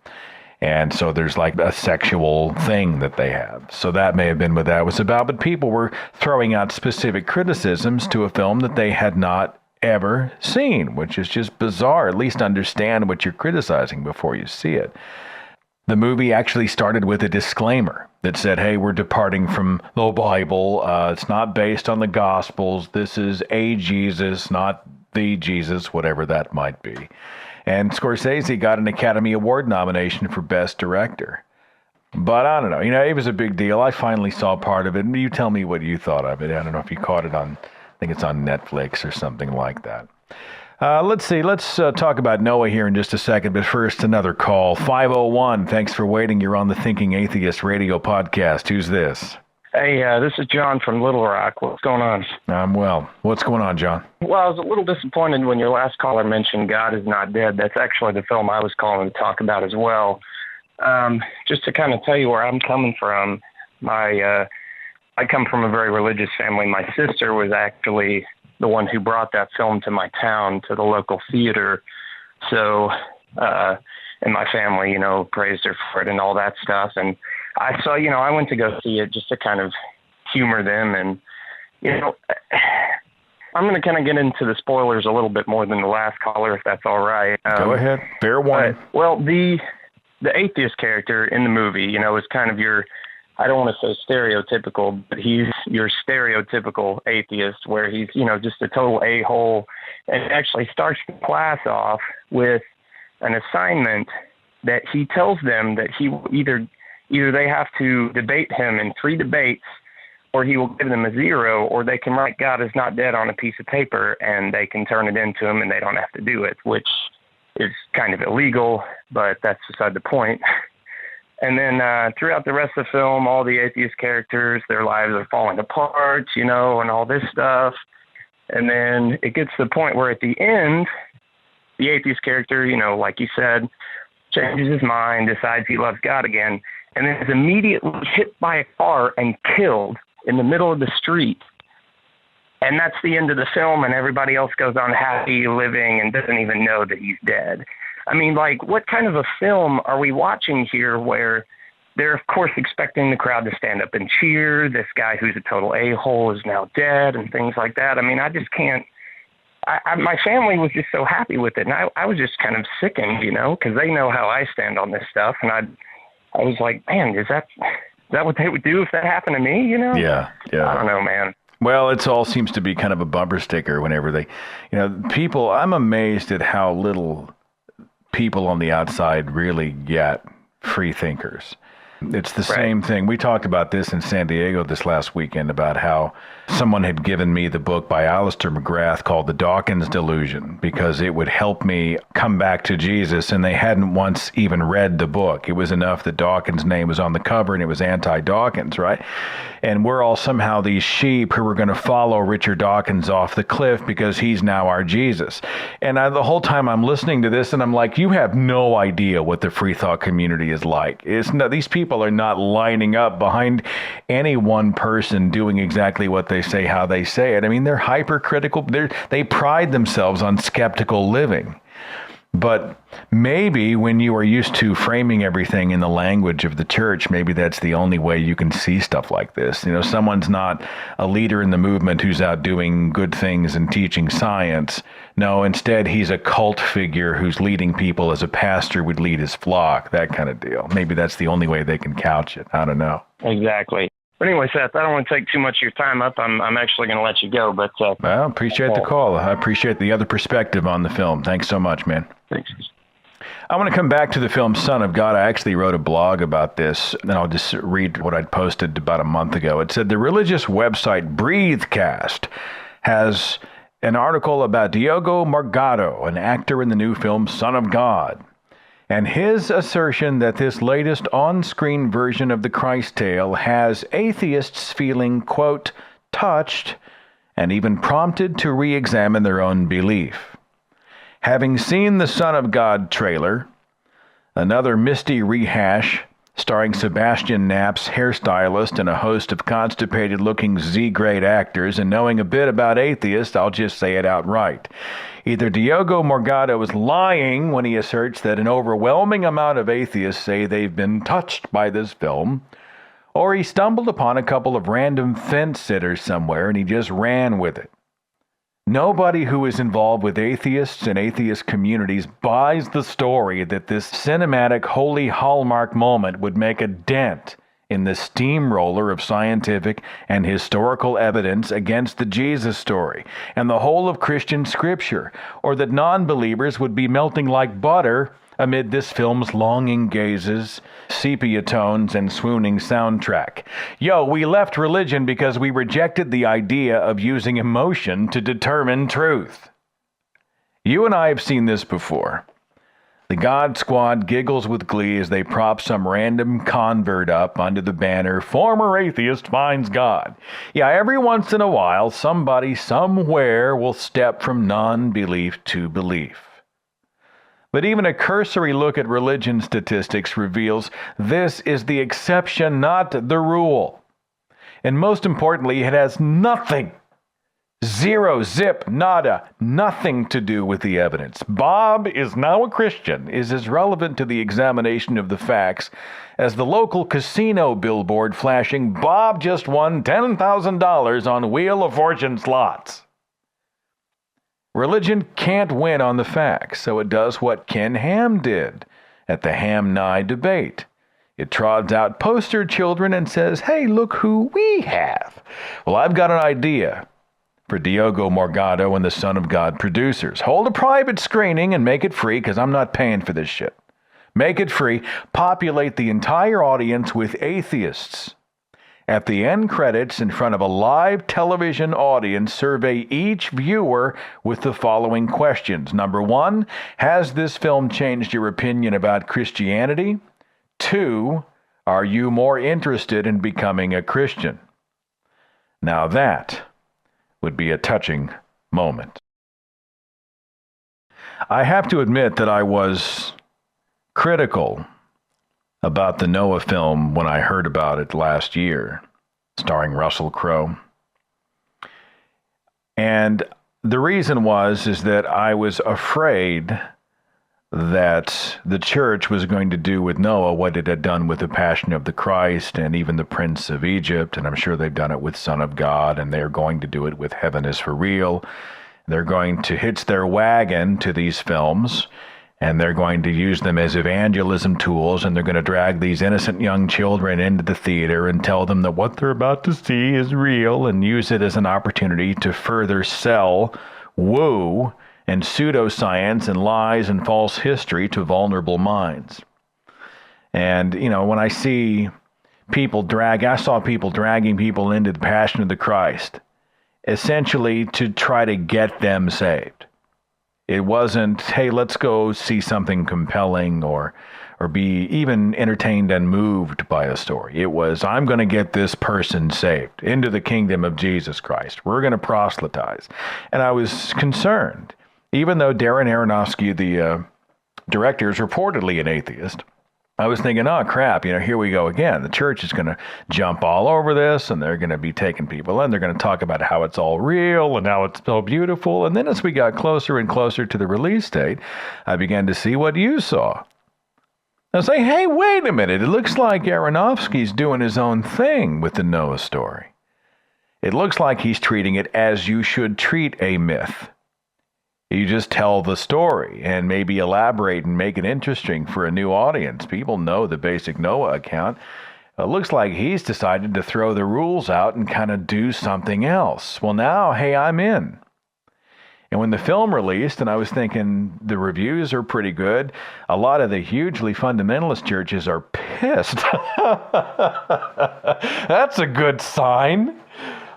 And so there's like a sexual thing that they have. So that may have been what that was about. But people were throwing out specific criticisms to a film that they had not ever seen, which is just bizarre. At least understand what you're criticizing before you see it. The movie actually started with a disclaimer that said, hey, we're departing from the Bible. It's not based on the Gospels. This is a Jesus, not the Jesus, whatever that might be. And Scorsese got an Academy Award nomination for Best Director. But I don't know. It was a big deal. I finally saw part of it. You tell me what you thought of it. I don't know if you caught it on, I think it's on Netflix or something like that. Let's see. Let's talk about Noah here in just a second. But first, another call. 501. Thanks for waiting. You're on the Thinking Atheist radio podcast. Who's this? Hey, this is John from Little Rock. What's going on? I'm well. What's going on, John? Well, I was a little disappointed when your last caller mentioned God is Not Dead. That's actually the film I was calling to talk about as well. Just to kind of tell you where I'm coming from, I come from a very religious family. My sister was actually the one who brought that film to my town, to the local theater. So, and my family, praised her for it and all that stuff. And I saw, I went to go see it just to kind of humor them. And, I'm going to kind of get into the spoilers a little bit more than the last caller, if that's all right. Go ahead. Fair warning. Well, the atheist character in the movie, is kind of your, I don't want to say stereotypical, but he's your stereotypical atheist where he's, just a total a-hole, and actually starts the class off with an assignment that he tells them that he will either they have to debate him in 3 debates, or he will give them a 0, or they can write God is not dead on a piece of paper and they can turn it into him and they don't have to do it, which is kind of illegal, but that's beside the point. And then throughout the rest of the film, all the atheist characters, their lives are falling apart, and all this stuff. And then it gets to the point where at the end, the atheist character, like you said, changes his mind, decides he loves God again, and then is immediately hit by a car and killed in the middle of the street. And that's the end of the film, and everybody else goes on happy living and doesn't even know that he's dead. I mean, what kind of a film are we watching here where they're, of course, expecting the crowd to stand up and cheer, this guy who's a total a-hole is now dead, and things like that? I mean, I just can't. My family was just so happy with it, and I was just kind of sickened, because they know how I stand on this stuff, and I was like, man, is that what they would do if that happened to me, Yeah. I don't know, man. Well, it all seems to be kind of a bumper sticker whenever they, people, I'm amazed at how little people on the outside really get free thinkers. It's the same thing. We talked about this in San Diego this last weekend about how someone had given me the book by Alistair McGrath called The Dawkins Delusion because it would help me come back to Jesus, and they hadn't once even read the book. It was enough that Dawkins' name was on the cover and it was anti-Dawkins, right? And we're all somehow these sheep who were going to follow Richard Dawkins off the cliff because he's now our Jesus. And the whole time I'm listening to this and I'm like, you have no idea what the free thought community is like. These people are not lining up behind any one person doing exactly what they say, how they say it. I mean, they're hypercritical. They pride themselves on skeptical living. But maybe when you are used to framing everything in the language of the church, maybe that's the only way you can see stuff like this. Someone's not a leader in the movement who's out doing good things and teaching science. No, instead, he's a cult figure who's leading people as a pastor would lead his flock, that kind of deal. Maybe that's the only way they can couch it. I don't know. Exactly. But anyway, Seth, I don't want to take too much of your time up. I'm actually going to let you go. But well, appreciate the call. I appreciate the other perspective on the film. Thanks so much, man. Thanks. I want to come back to the film Son of God. I actually wrote a blog about this, and I'll just read what I'd posted about a month ago. It said the religious website Breathecast has an article about Diogo Morgado, an actor in the new film Son of God, and his assertion that this latest on-screen version of the Christ tale has atheists feeling, quote, touched and even prompted to re-examine their own belief. Having seen the Son of God trailer, another misty rehash starring Sebastian Knapp's hairstylist and a host of constipated-looking Z-grade actors, and knowing a bit about atheists, I'll just say it outright. Either Diogo Morgado is lying when he asserts that an overwhelming amount of atheists say they've been touched by this film, or he stumbled upon a couple of random fence-sitters somewhere and he just ran with it. Nobody who is involved with atheists and atheist communities buys the story that this cinematic holy hallmark moment would make a dent in the steamroller of scientific and historical evidence against the Jesus story and the whole of Christian scripture, or that non-believers would be melting like butter amid this film's longing gazes, sepia tones, and swooning soundtrack. We left religion because we rejected the idea of using emotion to determine truth. You and I have seen this before. The God Squad giggles with glee as they prop some random convert up under the banner, "Former atheist finds God." Every once in a while, somebody somewhere will step from non-belief to belief. But even a cursory look at religion statistics reveals this is the exception, not the rule. And most importantly, it has nothing, zero, zip, nada, nothing to do with the evidence. Bob is now a Christian is as relevant to the examination of the facts as the local casino billboard flashing, "Bob just won $10,000 on Wheel of Fortune slots." Religion can't win on the facts, so it does what Ken Ham did at the Ham-Nye debate. It trods out poster children and says, "Hey, look who we have." Well, I've got an idea for Diogo Morgado and the Son of God producers. Hold a private screening and make it free, because I'm not paying for this shit. Make it free. Populate the entire audience with atheists. At the end credits, in front of a live television audience, survey each viewer with the following questions. Number 1, has this film changed your opinion about Christianity? 2, are you more interested in becoming a Christian? Now that would be a touching moment. I have to admit that I was critical about the Noah film when I heard about it last year, starring Russell Crowe. And the reason is that I was afraid that the church was going to do with Noah what it had done with the Passion of the Christ and even the Prince of Egypt, and I'm sure they've done it with Son of God, and they're going to do it with Heaven is for Real. They're going to hitch their wagon to these films, and they're going to use them as evangelism tools, and they're going to drag these innocent young children into the theater and tell them that what they're about to see is real, and use it as an opportunity to further sell woo and pseudoscience and lies and false history to vulnerable minds. And, when I see I saw people dragging people into the Passion of the Christ, essentially to try to get them saved. It wasn't, hey, let's go see something compelling or be even entertained and moved by a story. It was, I'm going to get this person saved into the kingdom of Jesus Christ. We're going to proselytize. And I was concerned, even though Darren Aronofsky, the director, is reportedly an atheist. I was thinking, oh, crap, here we go again. The church is going to jump all over this, and they're going to be taking people in. They're going to talk about how it's all real and how it's so beautiful. And then as we got closer and closer to the release date, I began to see what you saw. I was like, hey, wait a minute. It looks like Aronofsky's doing his own thing with the Noah story. It looks like he's treating it as you should treat a myth. You just tell the story and maybe elaborate and make it interesting for a new audience. People know the basic Noah account. It looks like he's decided to throw the rules out and kind of do something else. Well, now, hey, I'm in. And when the film released, and I was thinking the reviews are pretty good, a lot of the hugely fundamentalist churches are pissed. That's a good sign.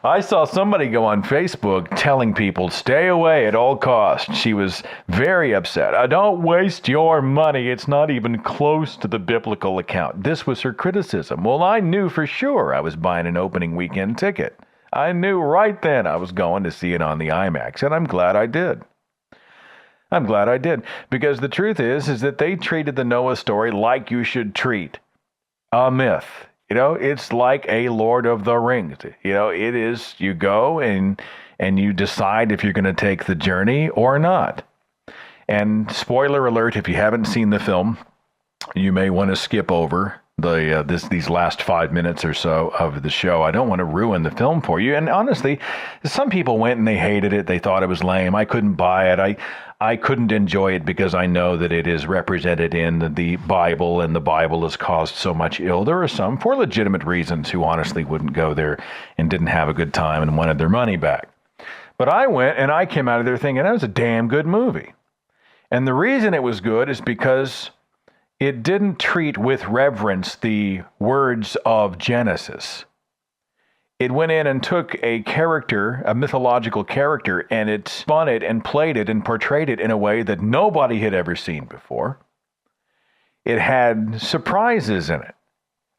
I saw somebody go on Facebook telling people, stay away at all costs. She was very upset. Don't waste your money. It's not even close to the biblical account. This was her criticism. Well, I knew for sure I was buying an opening weekend ticket. I knew right then I was going to see it on the IMAX, and I'm glad I did. I'm glad I did, because the truth is that they treated the Noah story like you should treat a myth. It's like a Lord of the Rings. It is, you go and you decide if you're going to take the journey or not. And spoiler alert, if you haven't seen the film, you may want to skip over these last 5 minutes or so of the show. I don't want to ruin the film for you. And honestly, some people went and they hated it. They thought it was lame. I couldn't buy it. I couldn't enjoy it because I know that it is represented in the Bible, and the Bible has caused so much ill. There are some, for legitimate reasons, who honestly wouldn't go there and didn't have a good time and wanted their money back. But I went and I came out of there thinking that was a damn good movie. And the reason it was good is because it didn't treat with reverence the words of Genesis. It went in and took a character, a mythological character, and it spun it and played it and portrayed it in a way that nobody had ever seen before. It had surprises in it.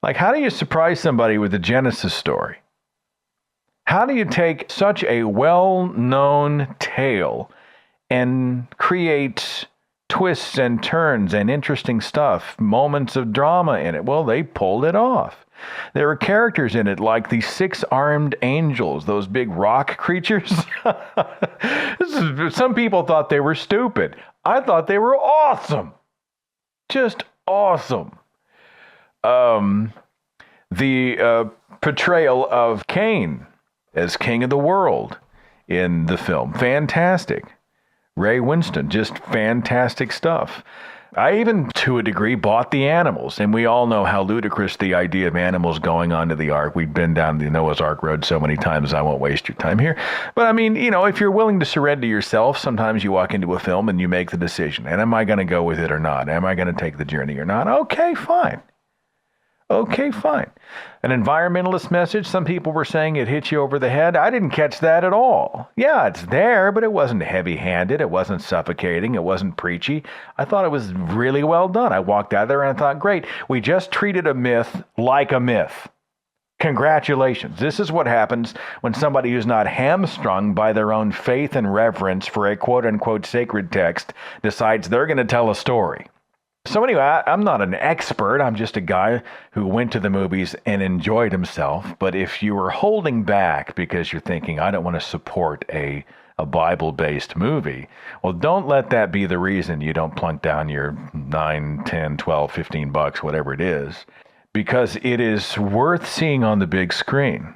Like, how do you surprise somebody with a Genesis story? How do you take such a well-known tale and create twists and turns and interesting stuff, moments of drama in it? Well, they pulled it off. There were characters in it like the 6-armed angels, those big rock creatures. Some people thought they were stupid. I thought they were awesome. Just awesome. The portrayal of Cain as king of the world in the film, fantastic. Ray Winston, just fantastic stuff. I even, to a degree, bought the animals, and we all know how ludicrous the idea of animals going onto the ark. We've been down the Noah's Ark road so many times, I won't waste your time here. But I mean, if you're willing to surrender yourself, sometimes you walk into a film and you make the decision, and am I going to go with it or not? Am I going to take the journey or not? Okay, fine. An environmentalist message, some people were saying it hit you over the head. I didn't catch that at all. Yeah, it's there, but it wasn't heavy-handed. It wasn't suffocating. It wasn't preachy. I thought it was really well done. I walked out there and I thought, great, we just treated a myth like a myth. Congratulations. This is what happens when somebody who's not hamstrung by their own faith and reverence for a quote-unquote sacred text decides they're going to tell a story. So anyway, I'm not an expert. I'm just a guy who went to the movies and enjoyed himself. But if you were holding back because you're thinking, I don't want to support a Bible-based movie, well, don't let that be the reason you don't plunk down your $9, $10, $12, $15, whatever it is, because it is worth seeing on the big screen.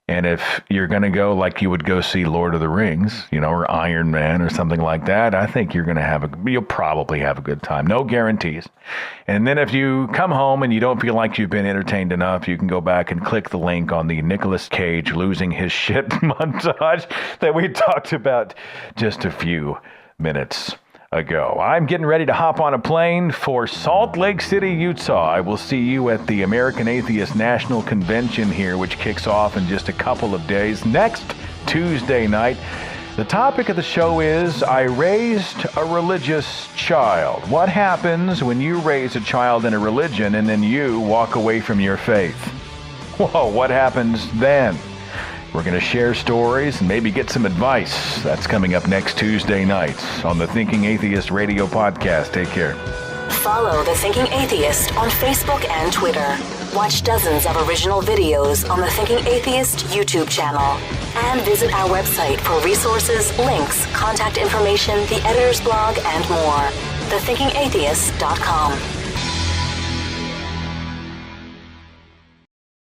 And if you're going to go like you would go see Lord of the Rings, or Iron Man or something like that, I think you'll probably have a good time. No guarantees. And then if you come home and you don't feel like you've been entertained enough, you can go back and click the link on the Nicolas Cage losing his shit montage that we talked about just a few minutes ago. I'm getting ready to hop on a plane for Salt Lake City, Utah. I will see you at the American Atheist National Convention here, which kicks off in just a couple of days, next Tuesday night. The topic of the show is, I raised a religious child. What happens when you raise a child in a religion and then you walk away from your faith? Whoa, what happens then? We're going to share stories and maybe get some advice. That's coming up next Tuesday night on the Thinking Atheist Radio Podcast. Take care. Follow The Thinking Atheist on Facebook and Twitter. Watch dozens of original videos on the Thinking Atheist YouTube channel. And visit our website for resources, links, contact information, the editor's blog, and more. thethinkingatheist.com.